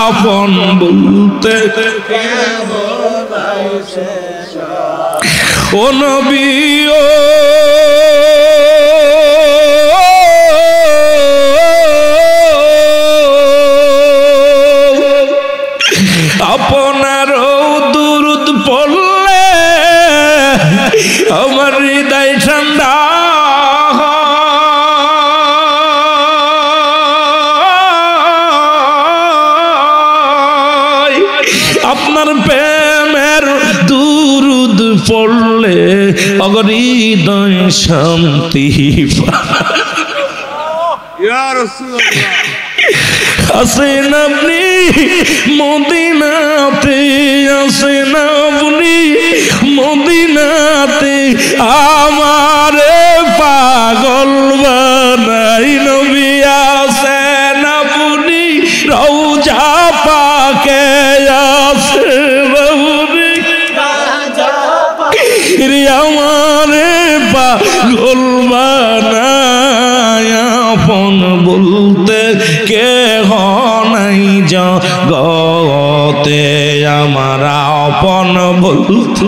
আপন বলতে। ও নবী ও আপনার দুরুদ পড়লে আমার হৃদয় ঠান্ডা, আপনার প্রেমের দুরুদ পড়লে হৃদয় শান্তি আসেন আপনি মদিনাতে, আসেন আপনি মদিনাতে, আমারে পাগল বানাই নবী। আসেন আপনি রওজা পাকে, আসেন আপনি আমারে পাগল বানাই আপন বলতে কেহ নাই জগতে, আমার আপন বলতে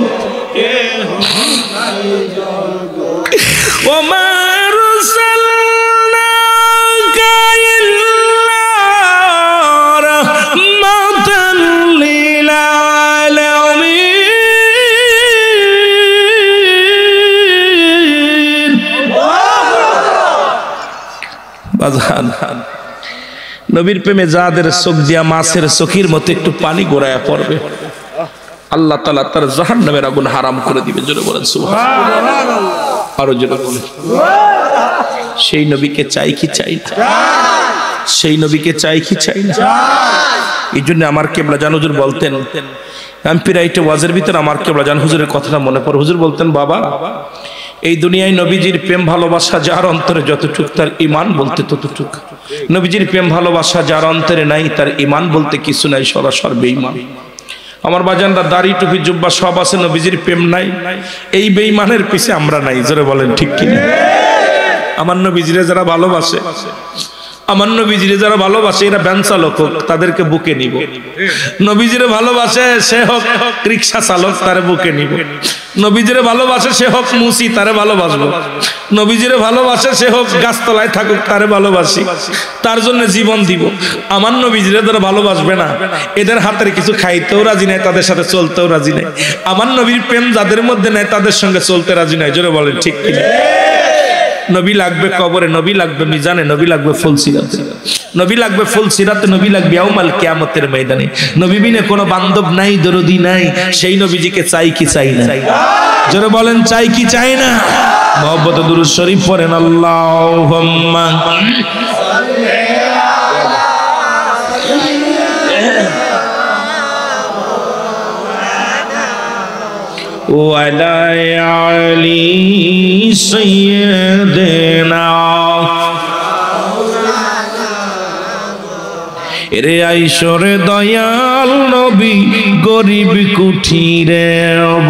ওমার সাল্লাল্লাহু ইল্লা রাহমাতাল লিল আলামিন। নবীর প্রেমে যাদের চোখ দিয়া মাছের চোখের মতো একটু পানি গড়ায়া পড়বে, আল্লাহ তাআলা তার জাহান্নামের আগুন হারাম করে দিবে। জোরে বলেন সুবহানাল্লাহ। আরো জোরে বলেন। সেই নবীকে চাই কি চাই না? সেই নবীকে চাই কি চাই না? এই জন্য আমার কেবলা জান হুজুর বলতেন, আমি প্রায়টা ওয়াজের ভিতরে আমার কেবলা জান হুজুরের কথাটা মনে পড়ে। হুজুর বলতেন, বাবা এই দুনিয়ায় নবীজির প্রেম ভালোবাসা যার অন্তরে যতটুক, তার ঈমান বলতে ততটুক। নবীজির প্রেম ভালোবাসা যার অন্তরে নাই, তার ঈমান বলতে কিছু নাই, সরাসর বেঈমান। আমার বাজানরা দাড়ি টুপি জুব্বা সব আছে, নবীজির প্রেম নাই, এই বেঈমানের পিছে আমরা নাই। জোরে বলেন ঠিক কিনা? আমার নবীজিরে যারা ভালোবাসে, আমার নবীজিরে যারা ভালোবাসে, এরা ভ্যান চালক হোক তাদেরকে বুকে নিব। নবীজিরে ভালোবাসে সে হোক রিক্সা চালক, তারে বুকে নিব। নবীজিরে ভালোবাসে সে হোক মুসি, তারে ভালোবাসবো। নবীজিরে ভালোবাসে সে হোক গাছতলায় থাকুক, তারে ভালোবাসি, তার জন্য জীবন দিব। আমার নবীজিরে যারা ভালোবাসবে না, এদের হাতের কিছু খাইতেও রাজি নাই, তাদের সাথে চলতেও রাজি নাই। আমার নবীর প্রেম যাদের মধ্যে নাই, তাদের সঙ্গে চলতে রাজি নাই। জোরে বলেন ঠিক কিনা? নবী লাগবে কবরে, নবী লাগবে মিজানে, নবী লাগবে ফুল সিরাতে, নবী লাগবে ফুল সিরাতে, নবী লাগবে ইয়াউমাল কিয়ামতের ময়দানে। নবী বিনে কোনো বান্ধব নাই, দরদি নাই। সেই নবীজিকে চাই কি চাই না? জোরে বলেন চাই কি চাই না? মুহাব্বতে দুরূদ শরীফ পড়েন। আল্লাহুম্মা ওয়ালা আলি সাইয়্যিদিনা। রে আইসরে দয়াল নবী গরিব কুঠিরে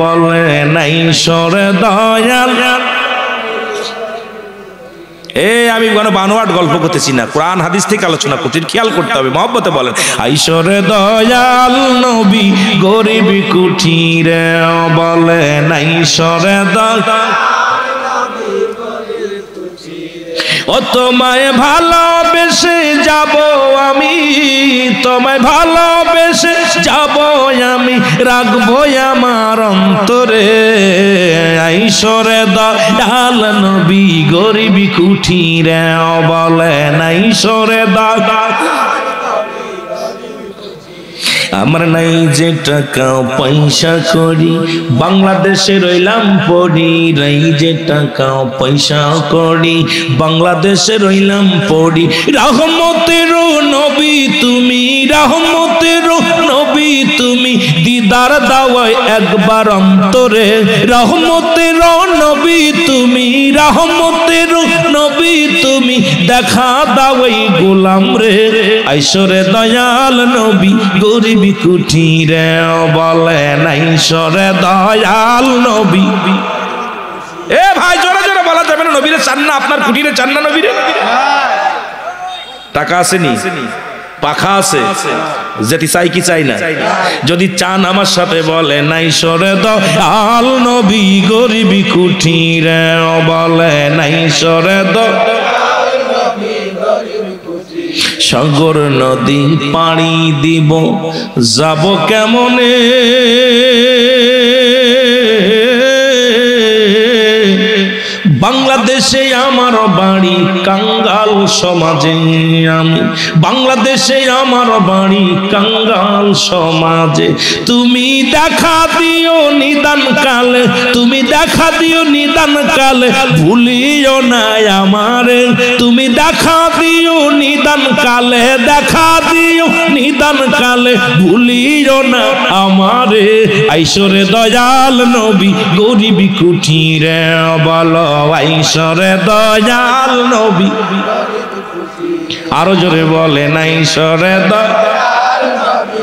বলে নাইসরে দয়াল। আমি কোনো বানোয়াট গল্প করতেছি না, কোরআন হাদিস থেকে আলোচনা করছি, খেয়াল করতে হবে। মহব্বতে বলেন আইসরে দয়াল নবী গরিব কুঠিরে বলে নাইসরে দয়াল। ও তোমায় ভালোবেসে যাব আমি, তোমায় ভালোবেসে যাব আমি, রাখবো আমার অন্তরে। আইসরে দয়াল নবী গরিব কুঠিরে বলে নাইসরে দয়াল। আমার নাই যে টাকা পয়সা করি, বাংলাদেশে রইলাম পড়ি। নাই যে টাকা পয়সা করি, বাংলাদেশে রইলাম পড়ি। রহমতের নবী তুমি, রহমতের নবী তুমি, দিদার দাও একবার অন্তরে। রহমতের নবী তুমি, রহমতের নবী তুমি, দেখা দাও এই গোলাম রে। আইসরে দয়াল নবী গরিব কুঠিরে বলে নাইসরে দয়াল নবী। এ ভাই জোরে জোরে বলা যাবে না? নবীরে চান না? আপনার কুঠিরে চান না নবীরে? টাকা আসেনি, পাখা আছে, যেটি চাই কি চাই না? যদি চান আমার সাথে বলে নাইসরে দয়াল নবী গরিব কুঠিরে বলে নাইসরে দয়াল। সাগর নদী পাড়ি দিব যাব কেমনে, বাংলাদেশে আমার বাড়ি কাঙ্গাল সমাজে। আমি বাংলাদেশে আমার বাড়ি কাঙ্গাল সমাজে। তুমি দেখা দিও নিদান কালে, তুমি দেখা দিও নিদান কালে, ভুলিও না আমারে। তুমি দেখা দিও নিদান কালে, দেখা দিও নিদান কালে, ভুলিও না আমারে। আইসরে দয়াল নবী গরিব কুঠিরে বলো আইসরে দয়াল নবী। আরো জোরে বলে নাইসরে দয়াল নবী।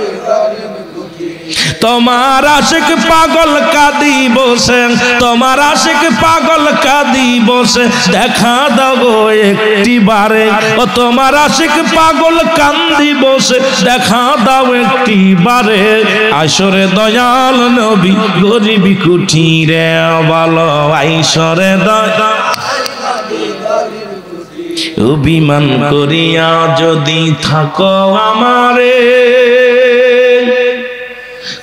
তোমার আশিক পাগল কাঁদি বসে, তোমার আশিক পাগল কাঁদি বসে, দেখা দাও একটি বারে। ও তোমার আশিক পাগল কান্দি বসে, দেখা দাও একটি বারে। আইসরে দয়াল নবী গরিব কুঠিরে বলো আইসরে দয়াল। অভিমান করিয়া যদি থাকো আমারে,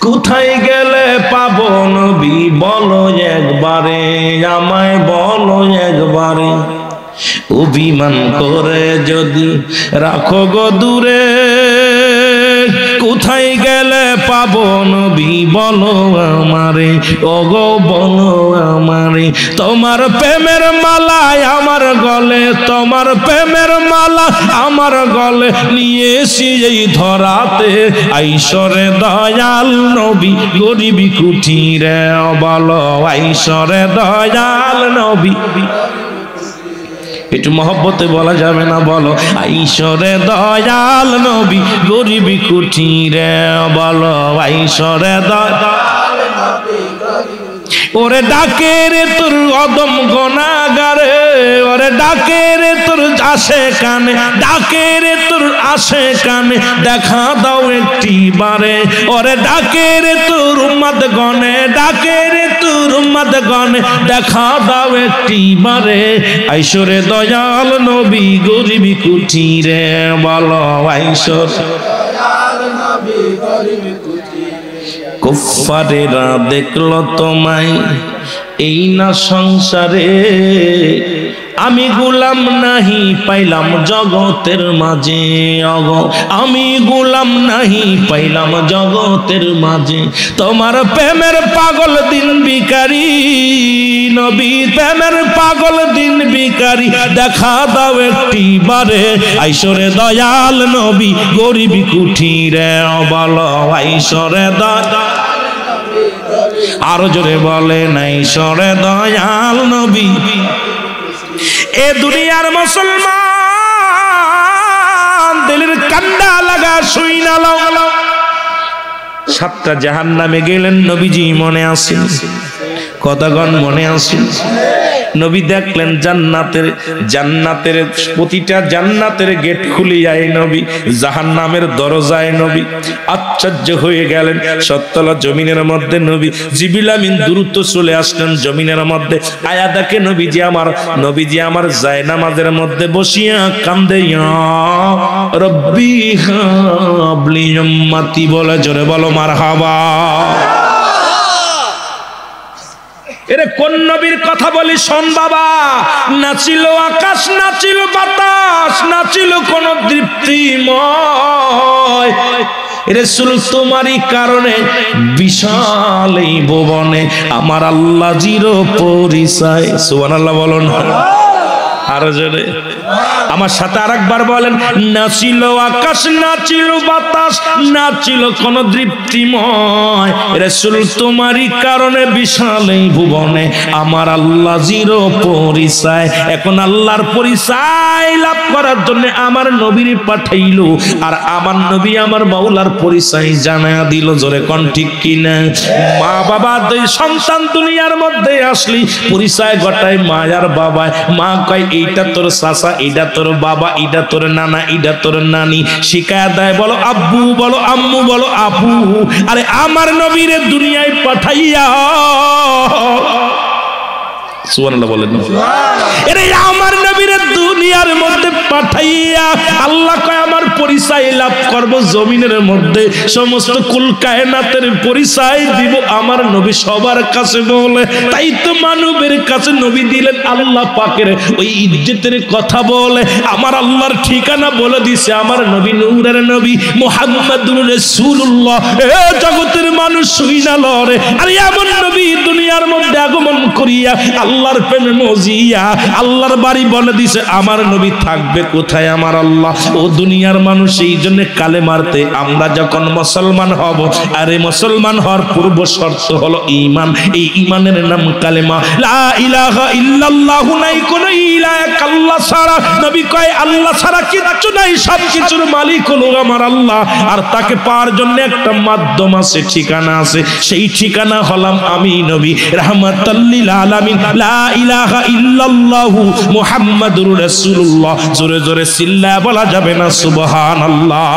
কোথায় গেলে পাবো নবী বলো একবারে, আমায় বলো একবারে। অভিমান করে যদি রাখো গো দূরে, কোথায় গেলে পাবো নবী বলো আমারে, ওগো বলো আমারে। তোমার প্রেমের মালায় আমার গলে, তোমার প্রেমের মালা আমার গলে, নিয়ে এসি এই ধরাতে, আইসরে দয়াল নবী গরিবি কুঠিরে বলো, আইসরে দয়াল নবী। একটু মহব্বতে বলা যাবে না? বলো, আইসরে দয়াল নবী গরিবি কুঠিরে বলো, আইসরে দয়াল নবী। ওরে ডাকে রে তোর অদম গুনাহগারে, ওরে ডাকে রে তোর আসে কানে, ডাকে রে তোর আসে কানে, দেখা দাও একটি বারে। ওরে ডাকে রে তোর উম্মত গনে, ডাকে রে তোর উম্মত গনে, দেখা দাও একটি বারে। আইসরে দয়াল নবী গরিবি কুঠিরে বলো, আইসর দয়াল নবী গরিবি কুঠিরে। কুফারেরা দেখলো তোমায় এই না সংসারে, আমি গোলাম নাহি পাইলাম জগতের মাঝে, অগ আমি গোলাম নাহি পাইলাম জগতের মাঝে। তোমার প্রেমের পাগল দিন ভিখারি নবী, প্রেমের পাগল দিন ভিখারি, দেখা দাও একটি বারে। আইসরে দয়াল নবী গরিবি কুঠিরে বলো, আইসরে দয়াল। আরো জোরে বলে নাই সরে দয়াল নবী। এ দুনিয়ার মুসলমান দিলের কান্ডা লাগা শুই না লাও। 7টা জাহান্নামে গেলেন নবীজি, মনে আছে? কতক্ষণ মনে আছে? নবী দেখলেন জান্নাতের প্রতিটা জান্নাতের গেট খুলে যায় নবী, জাহান্নামের দরজায় নবী আশ্চর্য হয়ে গেলেন। সত্তলা জমিনের মধ্যে নবী জিবরিল আমিন দ্রুত চলে আসলেন জমিনের মধ্যে। আয়া দেখে নবীজি আমার জায়নামাজের মধ্যে বসিয়া কান্দে, রব্বি হাবলি উম্মতি বলে, জোরে বলো মারহাবা। এরে কোন নবীর কথা বলি শোন বাবা। নাচিল আকাশ, নাচিল বাতাস, নাচিল কোন তৃপ্তিময়। রাসূল তোমারই কারণে বিশাল এই ভুবনে আমার আল্লাহ জির পরিচয়। সুবহানাল্লাহ বলুন। আরো জোরে আমার সাথে আরেকবার বলেন, নাচিল আকাশ, নাচিল বাতাস, নাচিল কোন তৃপ্তিময়। রাসূল তোমারই কারণে বিশাল এই ভুবনে আমার আল্লাহ জির পরিচয়। এখন আল্লাহর পরিচয় লাভ করার জন্য আমার নবীর পাঠাইলো, আর আমার নবী আমার মাওলার পরিচয় জানায়া দিল। জোরে কোন ঠিক কিনা? মা বাবা দুই সন্তান দুনিয়ার মধ্যে আসলি পরিচয় ঘটায় মা আর বাবায়। মা কয় এইটা তোর চাচা, এইটা তোর বাবা, এইটা তোর নানা, এইটা তোর নানি। শিখায়া দেয়, বলো আব্বু, বলো আম্মু, বলো আপু। আরে আমার নবীরে দুনিয়ায় পাঠাইয়া, সুবহানাল্লাহ বলেন, এরে আমার নবীরে দুনিয়ার মধ্যে পাঠাইয়া আল্লাহ কয় আমার পরিচয় লাভ করব জমিনের মধ্যে, সমস্ত কুল কায়নাতের পরিচয় দিব আমার নবী সবার কাছে বলে। তাই তো মানবের কাছে নবী দিলেন আল্লাহ পাকের ওই ইজ্জতের কথা বলে। আমার আল্লাহর ঠিকানা বলে দিছে আমার নবী নূরের নবী মুহাম্মাদুর রাসূলুল্লাহ। এ জগতের মানুষ শুইনা লরে, আর এমন নবী দুনিয়ার মধ্যে আগমন করিয়া আল্লাহর প্রেমে মজিয়া আল্লাহর বাড়ি বলে দিছে। আমার নবী থাকবে কোথায় আমার আল্লাহ? ও দুনিয়ার মানুষ এই জন্য কালে মারতে আমরা যখন মুসলমান হব, আরে মুসলমান হওয়ার পূর্ব শর্ত হলো ঈমান। এই ঈমানের নাম কালেমা, লা ইলাহা ইল্লাল্লাহু, নাই কোন ইলাহ আল্লাহ ছাড়া। নবী কয় আল্লাহ ছাড়া কিচ্ছু নাই, সব কিছুর মালিক হলো আমার আল্লাহ। আর তাকে পাওয়ার জন্য একটা মাধ্যম আছে, ঠিকানা আছে। সেই ঠিকানা হলাম আমি নবী রাহমাতাল লিল আলামিন, লা ইলাহা ইল্লাল্লাহু মুহাম্মাদুর রাসূলুল্লাহ। জোরে জোরে চিল্লায়া বলা যাবে না সুবহানাল্লাহ?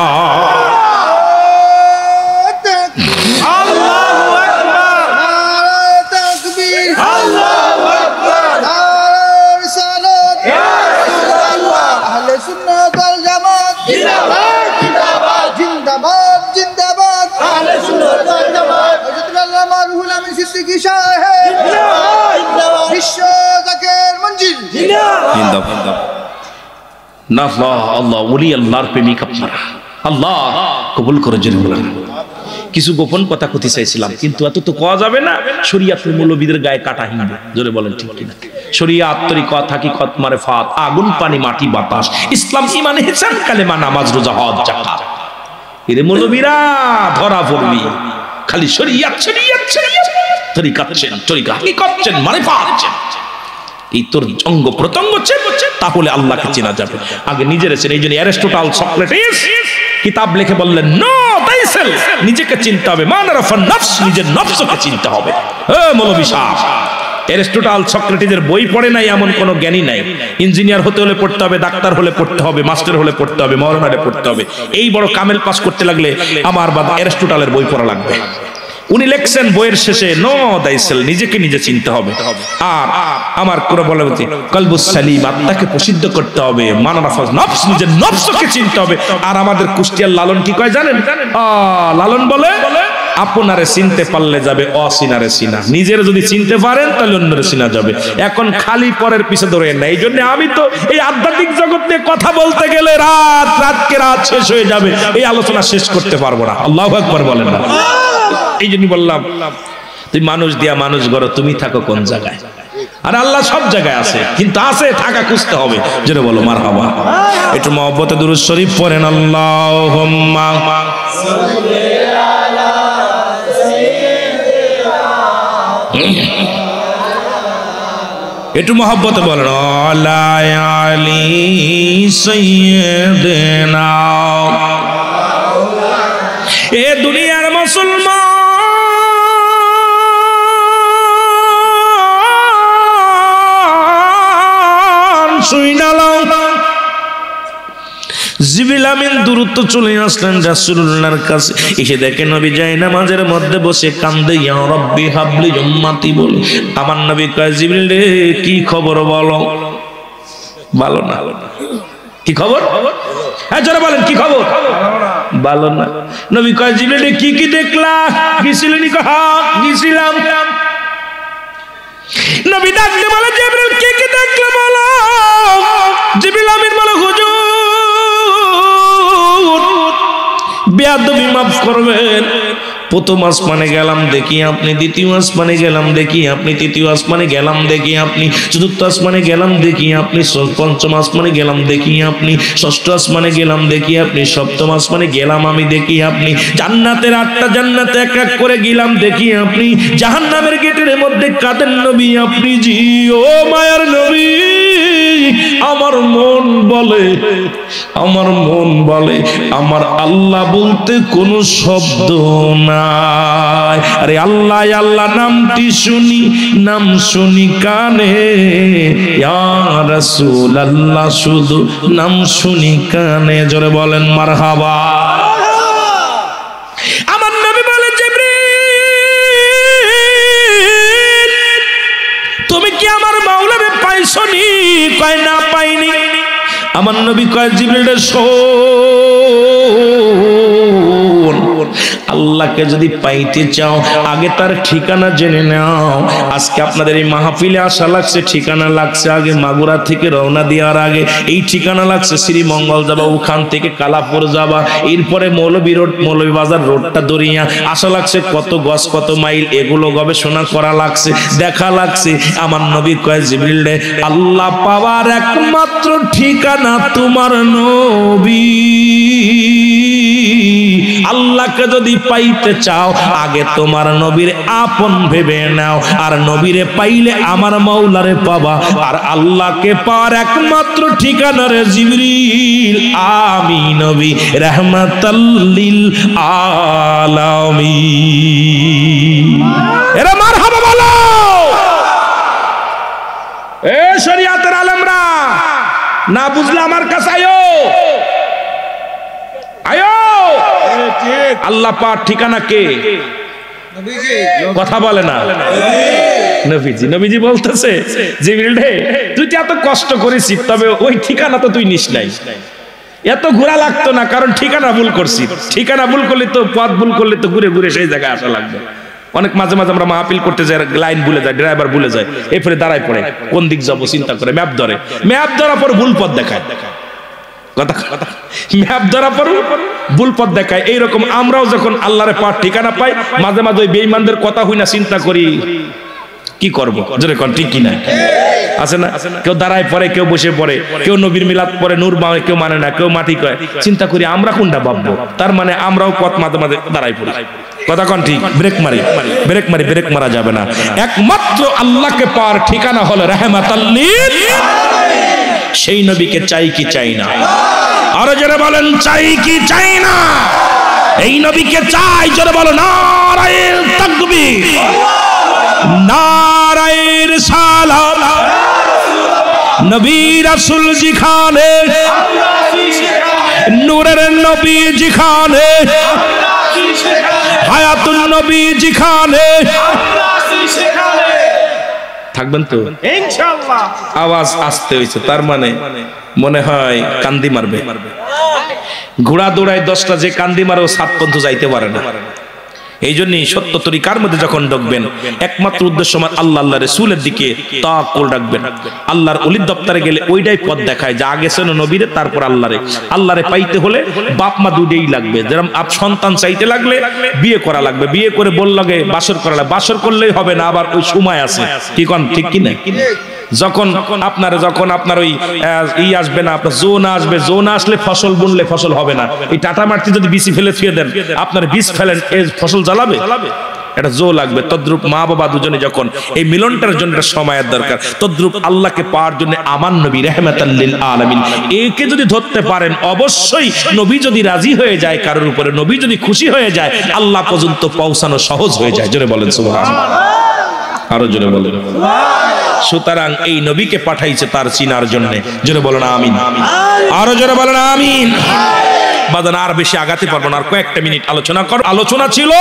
আল্লাহু আকবার, নারে তাকবীর, আল্লাহু আকবার, নারে রিসালাত, ইয়া রাসূলুল্লাহ। আহলে সুন্নাত ওয়াল জামাত জিন্দাবাদ, জিন্দাবাদ, জিন্দাবাদ, জিন্দাবাদ। আহলে সুন্নাত ওয়াল জামাত হযরত আল্লামা রুহুল আমিন সিদ্দিকী সাহেব জিন্দাবাদ, জিন্দাবাদ। বিশ্ব জাকের মঞ্জিল জিন্দাবাদ, জিন্দাবাদ। না আল্লাহ ওলি আল্লাহর প্রেমিক আপনারা, আল্লাহ কবুল করে জন্য। কিছু গোপন কথা কইতে চাইছিলাম, কিন্তু এত তো কোয়া যাবে না, শরীয়তের মৌলবীদের গায়ে কাটা হিঁদে, জোরে বলেন ঠিক কিনা? শরীয়ত তরিকত হাকিকত মারিফাত, আগুন পানি মাটি বাতাস, ইসলাম ঈমান ইহসান কালেমা নামাজ রোজা হজ যাকাত। এরে মৌলবীরা ধরা পড়বি, খালি শরীয়ত শরীয়ত শরীয়ত, তরিকত চেন তরিকা, হাকিকত চেন মারিফাত চেন। এই তোর অঙ্গ প্রত্যঙ্গ চেন, তাহলে আল্লাহকে চেনা যাবে। আগে নিজের চেন। এই জন্য অ্যারিস্টটল সক্রেটিস কিতাব লিখে বললেন, নো তাইসেলফ, নিজেকে চিনতে হবে, মান আরাফান নফস, নিজের নফসকে চিনতে হবে। মৌলবী সাহেব, অ্যারিস্টটল সক্রেটিসের বই পড়ে নাই এমন কোন জ্ঞানী নাই। ইঞ্জিনিয়ার হতে হলে পড়তে হবে, ডাক্তার হলে পড়তে হবে, মাস্টার হলে পড়তে হবে, মৌলানা হলে পড়তে হবে। এই বড় কামেল পাস করতে লাগলে আমার বাদ অ্যারিস্টটলের বই পড়া লাগবে। উনি লেখছেন বইয়ের শেষে, নো দাইসেল, নিজেকে নিজে চিনতে হবে। আর আমার করে বলা উচিত কলবুস সালিম, আত্মাকে প্রসিদ্ধ করতে হবে, মানারাফাজ নফস, নিজের নফসকে চিনতে হবে। আর আমাদের কুষ্টিয়ার লালন কি কয় জানেন? লালন বলে, আপনারে চিনতে পারলে যাবে অচিনারে চিনা, নিজের যদি চিনতে পারেন তাহলে অন্যরে চিনা যাবে। এখন খালি পরের পিছে ধরে না। এই জন্য আমি তো এই আধ্যাত্মিক জগৎ নিয়ে কথা বলতে গেলে রাত শেষ হয়ে যাবে, এই আলোচনা শেষ করতে পারবো না। আল্লাহু আকবার বলেন না? এই জন্য বললাম, তুই মানুষ দিয়া মানুষ গড়, তুমি থাকো কোন জায়গায়? আর আল্লাহ সব জায়গায় আছে, কিন্তু আছে থাকা খুঁজতে হবে। যেটা বলো মারহাবা। একটু মহব্বতে দুরূদ শরীফ পড়েন, আল্লাহুম্মা সাল্লি আলা সাইয়্যিদিনা, একটু মহব্বতে বলেন আলা আলি সাইয়্যিদিনা। এ দুনিয়ার মুসলমান, জিবরিল আমিন দ্রুত চলে আসলেন রাসূলুল্লাহর কাছে। এসে দেখে নবী যায় নামাজের মধ্যে বসে কান্দে, ইয়া রাব্বি হাবলি উম্মতি বলে। আমার নবী কয়, জিবরিল রে কি খবর বলো? ভালো না। কি খবর? হ্যাঁ জোরে বলেন, কি খবর? ভালো না। নবী কয়, জিবরিল রে কি কি দেখলা? গিয়েছিলেন? হ্যাঁ গিয়েছিলাম। নবী ডাকতে বলে, জিবরিল কি কি দেখলে বলো? জিবরিল আমিন বলে, হুজুর বেয়াদবি মাফ করবেন, প্রথম আসমানে গেলাম দেখি আপনি, দ্বিতীয় আসমানে গেলাম দেখি আপনি, তৃতীয় আসমানে গেলাম দেখি আপনি, চতুর্থ আসমানে গেলাম দেখি আপনি, পঞ্চম আসমানে গেলাম দেখি আপনি, ষষ্ঠ আসমানে গেলাম দেখি আপনি, সপ্তম আসমানে গেলাম আমি দেখি আপনি, জান্নাতের 8টা জান্নাতে এক এক করে গেলাম দেখি আপনি, জাহান্নামের গেটের মধ্যে কাদের নবী আপনি জি। ও মায়ার নবী, আমার মন বলে, আমার মন বলে আমার আল্লাহ বলতে কোনো শব্দ নাই। আরে আল্লাহ আল্লাহ নামটি শুনি, নাম শুনি কানে, ইয়া রাসূলুল্লাহ শুধু নাম শুনি কানে। জোরে বলেন মারহাবা। আমার নবী বলে, জিবরিল তুমি কি আমার মাওলারে পাইছনি? কয় না পাইনি। আমার নবী কয়, জিবরিল শোন, আল্লাহকে যদি পাইতে চাও আগে তার ঠিকানা জেনে নাও। আজকে আপনাদের এই মাহফিলে আসা লাগছে, ঠিকানা লাগছে আগে মাগুরা থেকে রওনা দেওয়ার আগে এই ঠিকানা লাগছে শ্রীমঙ্গল যাবা, ওখান থেকে কালাপুর যাবা, এরপরে মৌলভী রোড, মৌলভী বাজার রোডটা দরিয়া আসা লাগছে, কত গজ কত মাইল, এগুলো গবেষণা করা লাগছে, দেখা লাগছে। আমার নবী কয়, জিবরিল রে আল্লাহ পাওয়ার একমাত্র ঠিকানা তোমার নবী। আল্লাহকে যদি পাইতে চাও আগে তোমার নবীর আপন ভেবে নাও, আর নবীরে পাইলে আমার মাওলারে পাবা। আর আল্লাহকে পাওয়ার একমাত্র ঠিকানা রে জিবরিল, আমি নবী রাহমাতাল লিল আলামিন। এরা মারহাবা বলো। এ শরীয়তের আলেমরা, না বুঝলে আমার কাছে আয়ো, আয়ো। আল্লাহ পাক ঠিকানা কে? কথা বলে না নবীজি। নবীজি বলতেছে, জিবরিল রে তুই তো এত কষ্ট করেছিস, তবে ওই ঠিকানা তো তুই নিস নাই, এত ঘোরা লাগতো না, কারণ ঠিকানা ভুল করছিস। ঠিকানা ভুল করলে তো, পথ ভুল করলে তো ঘুরে ঘুরে সেই জায়গায় আসা লাগবে। অনেক মাঝে মাঝে আমরা মাহফিল করতে যাই, লাইন ভুলে যায়, ড্রাইভার ভুলে যায়, এরপরে দাঁড়ায় পড়ে কোন দিক যাবো চিন্তা করে ম্যাপ ধরে, ম্যাপ ধরার পর ভুল পথ দেখায়। কথা কথা ম্যাপ ধরা পড়ো, ভুল পথ দেখায়। এইরকম আমরাও যখন আল্লাহরে পাওয়ার ঠিকানা পাই, মাঝে মাঝে ওই বেঈমানদের কথা হই না, চিন্তা করি কি করব, জোরে কোন ঠিক কিনা আছে না? কেউ দাঁড়ায় পড়ে, কেউ বসে পড়ে, কেউ নবীর মিলাদ পড়ে, নূর মানে কেউ মানে না, কেউ মাটি কয়। চিন্তা করি আমরা কোনটা ভাববো, তার মানে আমরাও পথ মাঝে মাঝে দাঁড়াই পড়ি। কথা কোন ঠিক? ব্রেক মারি, ব্রেক মারি, ব্রেক মারা যাবে না। একমাত্র আল্লাহকে পাওয়ার ঠিকানা হলো রাহমাতাল লিল আলামিন। সেই নবীকে চাই কি চাই না? আরো যারা বলেন চাই কি চাই না? এই নবীকে চাই, যারা বলো নারায়ে তাকবীর, নারায়ে রিসালাত, নবী রাসূল জিখানে, নূরের নবী জিখানে, হায়াতুন নবী জিখানে। থাকবেন তো ইনশাআল্লাহ? আওয়াজ আসতে হইছে, তার মানে মনে হয় কান্দি মারবে। ঘোড়া দৌড়ায় 10টা, যে কান্দি মারে ও 7 পর্যন্ত যাইতে পারে না। এই জন্যই সত্য তরিকার মধ্যে যখন ঢুকবেন, একমাত্র উদ্দেশ্য আল্লাহ আল্লাহ রাসূলের দিকে তাওয়াক্কুল রাখবেন। আল্লাহর ওলির দপ্তরে গেলে ওইটাই পথ দেখায় যে আগে চেনো নবীরে, তারপর আল্লাহরে। আল্লাহরে পাইতে হলে বাপ মা দুইটাই লাগবে। যেরকম সন্তান চাইতে লাগলে বিয়ে করা লাগবে, বিয়ে করে বল লাগে বাসর করা লাগবে, বাসর করলেই হবে না, আবার ওই সময় আছে। কি কোন ঠিক কি না? যখন আপনার ওই আসবে না, আপনার জোন আসবে, জোন আসলে ফসল বুনলে ফসল হবে না। এই টাটা মাটি যদি বিচি ফেলে ছুঁয়ে দেন, আপনার বীজ ফেলেন, এই ফসল জ্বালাবে? এটা জো লাগবে। তদ্রূপ মা বাবা দুজনে যখন এই মিলনটার জন্য সময়ের দরকার, তদ্রূপ আল্লাহকে পাওয়ার জন্য আমার নবী রাহমাতাল লিল আলামিন, একে যদি ধরতে পারেন, অবশ্যই নবী যদি রাজি হয়ে যায় কারোর উপরে, নবী যদি খুশি হয়ে যায়, আল্লাহ পর্যন্ত পৌঁছানো সহজ হয়ে যায়। জোরে বলেন সুবহানাল্লাহ, আরো জোরে বলেন। সুতরাং এই নবীকে পাঠাইছে তার চিনার জন্য। জোরে বলেন আমিন, আরো জোরে বলেন আমিন। বাদান আর বেশি আগাতে পারবো না, আর কয়েকটা মিনিট আলোচনা কর। আলোচনা ছিল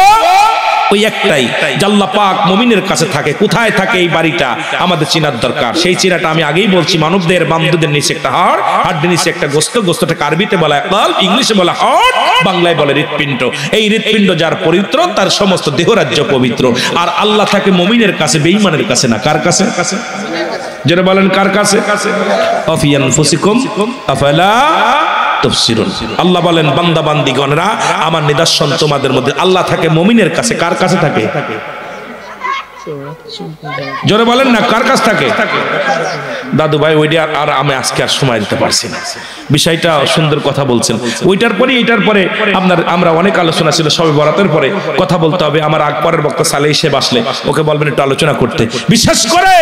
ওই একটাই, আল্লাহ পাক মুমিনের কাছে থাকে। কোথায় থাকে এই বাড়িটা আমাদের চিনার দরকার। সেই চিনাটা আমি আগেই বলছি, মানবদের বামদের নিচে একটা হাড়, হাড়ের নিচে একটা গোস্ত, গোস্তটাকে আরবিতে বলা হয়, ইংলিশে বলা হার্ট, বাংলায় বলে হৃৎপিণ্ড। এই হৃৎপিণ্ড যার পবিত্র, তার সমস্ত দেহরাজ্য পবিত্র। আর আল্লাহ থাকে মুমিনের কাছে, বেঈমানের কাছে না। কার কাছে? যারা বলেন কার কাছে? আফি আনফুসিকুম আফালা তুবসিরুন। আল্লাহ বলেন বান্দা বান্দিগণরা, আমার নিদর্শন তোমাদের মধ্যে। আল্লাহ থাকে মুমিনের কাছে। কার কাছে থাকে? জোরে বলেন না, কার কাছে থাকে? দাদু ভাই ওইটা আর আমি আজকে আর সময় দিতে পারছি না। বিষয়টা সুন্দর কথা বলছেন। ওইটার পরে এইটার পরে আমরা অনেক আলোচনা ছিল, সবে বরাতের পরে কথা বলতে হবে। আমার আগ পরের বক্তা সালে এসে বাসলে ওকে বলবেন একটু আলোচনা করতে। বিশেষ করে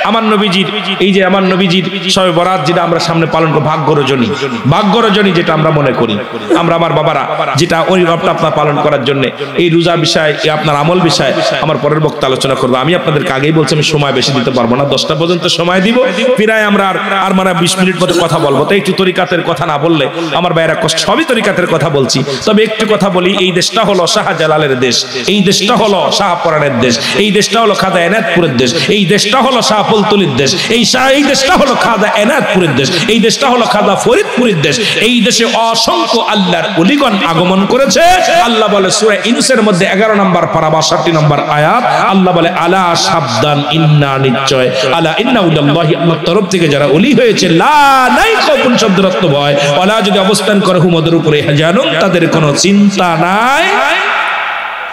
আমার নবীজির, এই যে আমার নবীজির সবে বরাত যেটা আমরা সামনে পালন করব, ভাগ্য রজনী, ভাগ্য রজনী যেটা আমরা মনে করি, আমরা আমার বাবারা যেটা ওই আপনার পালন করার জন্য এই রোজা বিষয়, আপনার আমল বিষয় আমার পরের বক্তা আলোচনা করবো। আমি আপনাদেরকে আগেই বলছি আমি সময় বেশি দিতে পারবো না, 10টা পর্যন্ত সময় দিব। প্রায় আমরা আর মানে 20 মিনিট মতো কথা বলবো। তো একটু তরিকাতের কথা না বললে আমার ভাইয়েরা কষ্ট। সবই তরিকাতের কথা বলছি, তবে একটু কথা বলি। এই দেশটা হলো শাহজালালের দেশ, এই দেশটা হলো শাহপরানের দেশ, এই দেশটা হলো খাজা এনায়েতপুরের দেশ, এই দেশটা হলো শাহফুলতুলির দেশ, এই দেশটা হলো খাজা এনায়েতপুরের দেশ, এই দেশটা হলো খাজা ফরিদপুরের দেশ। এই দেশে অসংখ্য আল্লাহর ওলিগণ আগমন করেছে। আল্লাহ বলে সূরা ইউনূসের মধ্যে 11 নম্বর পারা 62 নম্বর আয়াত, আল্লাহ বলে আলা সাবধান, ইন্না নিশ্চয়, আলা ইন্না উল্লাহি, আল্লাহর তরফ থেকে যারা ওলি হয়েছে, লা নাই কোন শব্দের অর্থ ভয়, ওয়ালা যদি অবস্থান করে হুমদের উপরে জানুন, তাদের কোনো চিন্তা নাই,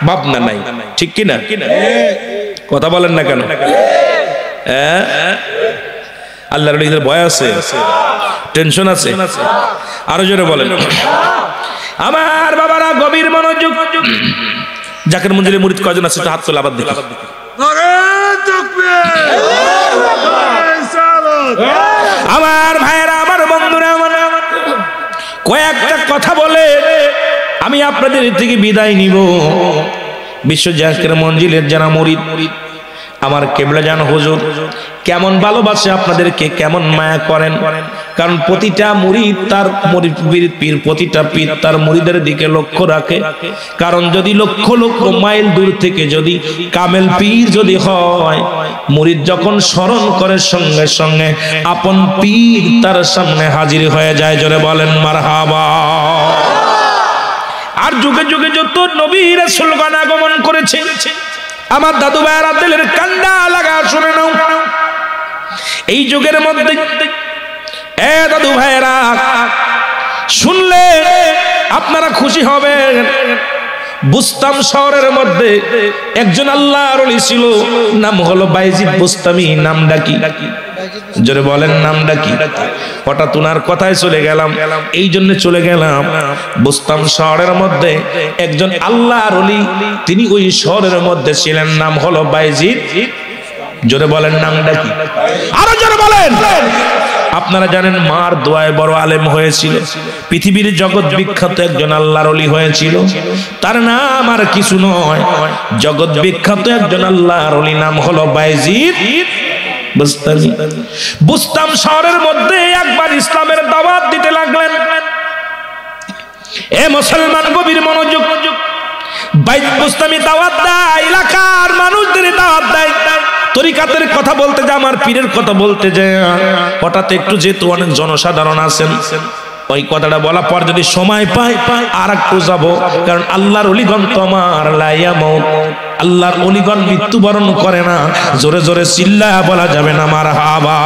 ভাবনা নাই। ঠিক কি না? কথা বলেন না কেন? আল্লাহর ওলিদের ভয় আছে, টেনশন আছে। আরো জোরে বলেন। আমার বাবারা গভীর মনোযোগ। জাকের মঞ্জিলে মুরিদ কয়জন আছে? হাত তোলা, আবার দেখি। আমার ভাইয়েরা, আমার বন্ধুরা, আমার কয়েকটা কথা বলে আমি আপনাদের থেকে বিদায় নিব। বিশ্ব জাকের মঞ্জিলের যারা মুরিদ, আমার কেবলা জান হুজুর কেমন ভালোবাসে আপনাদেরকে, কেমন মায়া করেন। কারণ প্রতিটা মুরিদ তার পীর, প্রতিটা পীর তার মুরিদের দিকে লক্ষ্য রাখে। কারণ যদি লক্ষ লক্ষ মাইল দূর থেকে যদি কামেল পীর যদি হয়, মুরিদ যখন স্মরণ করে সঙ্গে সঙ্গে আপন পীর তার সামনে হাজির হয়ে যায়। জোরে বলেন মারহাবা। আর যুগে যুগে যত নবী রাসূলগণ আগমন করেছে, আমার দাদু ভাইয়েরা দিলের কান্ডা লাগা শুনে নাও। এই যুগের মধ্যে দাদু ভাইয়েরা শুনলে আপনারা খুশি হবেন। বুস্তাম শহরের মধ্যে একজন আল্লাহর ওলি ছিল, নাম হলো বাইজিদ বুস্তামি। নামটা কি? জোরে বলেন, নামটা কি? হঠাৎ উনার কথায় চলে গেলাম, এই জন্য চলে গেলাম। বুস্তাম শহরের মধ্যে একজন আল্লাহর ওলি, তিনি ওই শহরের মধ্যে ছিলেন, নাম হলো বাইজিদ। জোরে বলেন, নামটা কি? আরো জোরে বলেন। আপনারা জানেন মার দোয়ায় বড় আলেম হয়েছিল, পৃথিবীর জগৎ বিখ্যাত একজন আল্লাহর ওলি হয়েছিল। তার নাম আর কিছু নয়, জগৎ বিখ্যাত একজন আল্লাহর ওলি, নাম হলো বাইজিদ বুস্তামি। বুস্তাম শহরের মধ্যে একবার ইসলামের দাওয়াত দিতে লাগলেন। এ মুসলমান, গভীর মনোযোগ। বাইজিদ বুস্তামি দাওয়াত দেয়, এলাকার মানুষদের দাওয়াত দেয়। তরিকাতের কথা বলতে যায়, আমার পীরের কথা বলতে যায়। হঠাৎ একটু যেহেতু অনেক জনসাধারণ আছেন, ওই কথাটা বলা পর যদি সময় পাই আর একটু যাবো, কারণ আল্লাহর ওলিগণ তো আমার লাইয়ামউত, আল্লাহর ওলিগণ মৃত্যুবরণ করে না। জোরে জোরে চিল্লায়া বলা যাবে না মারহাবা।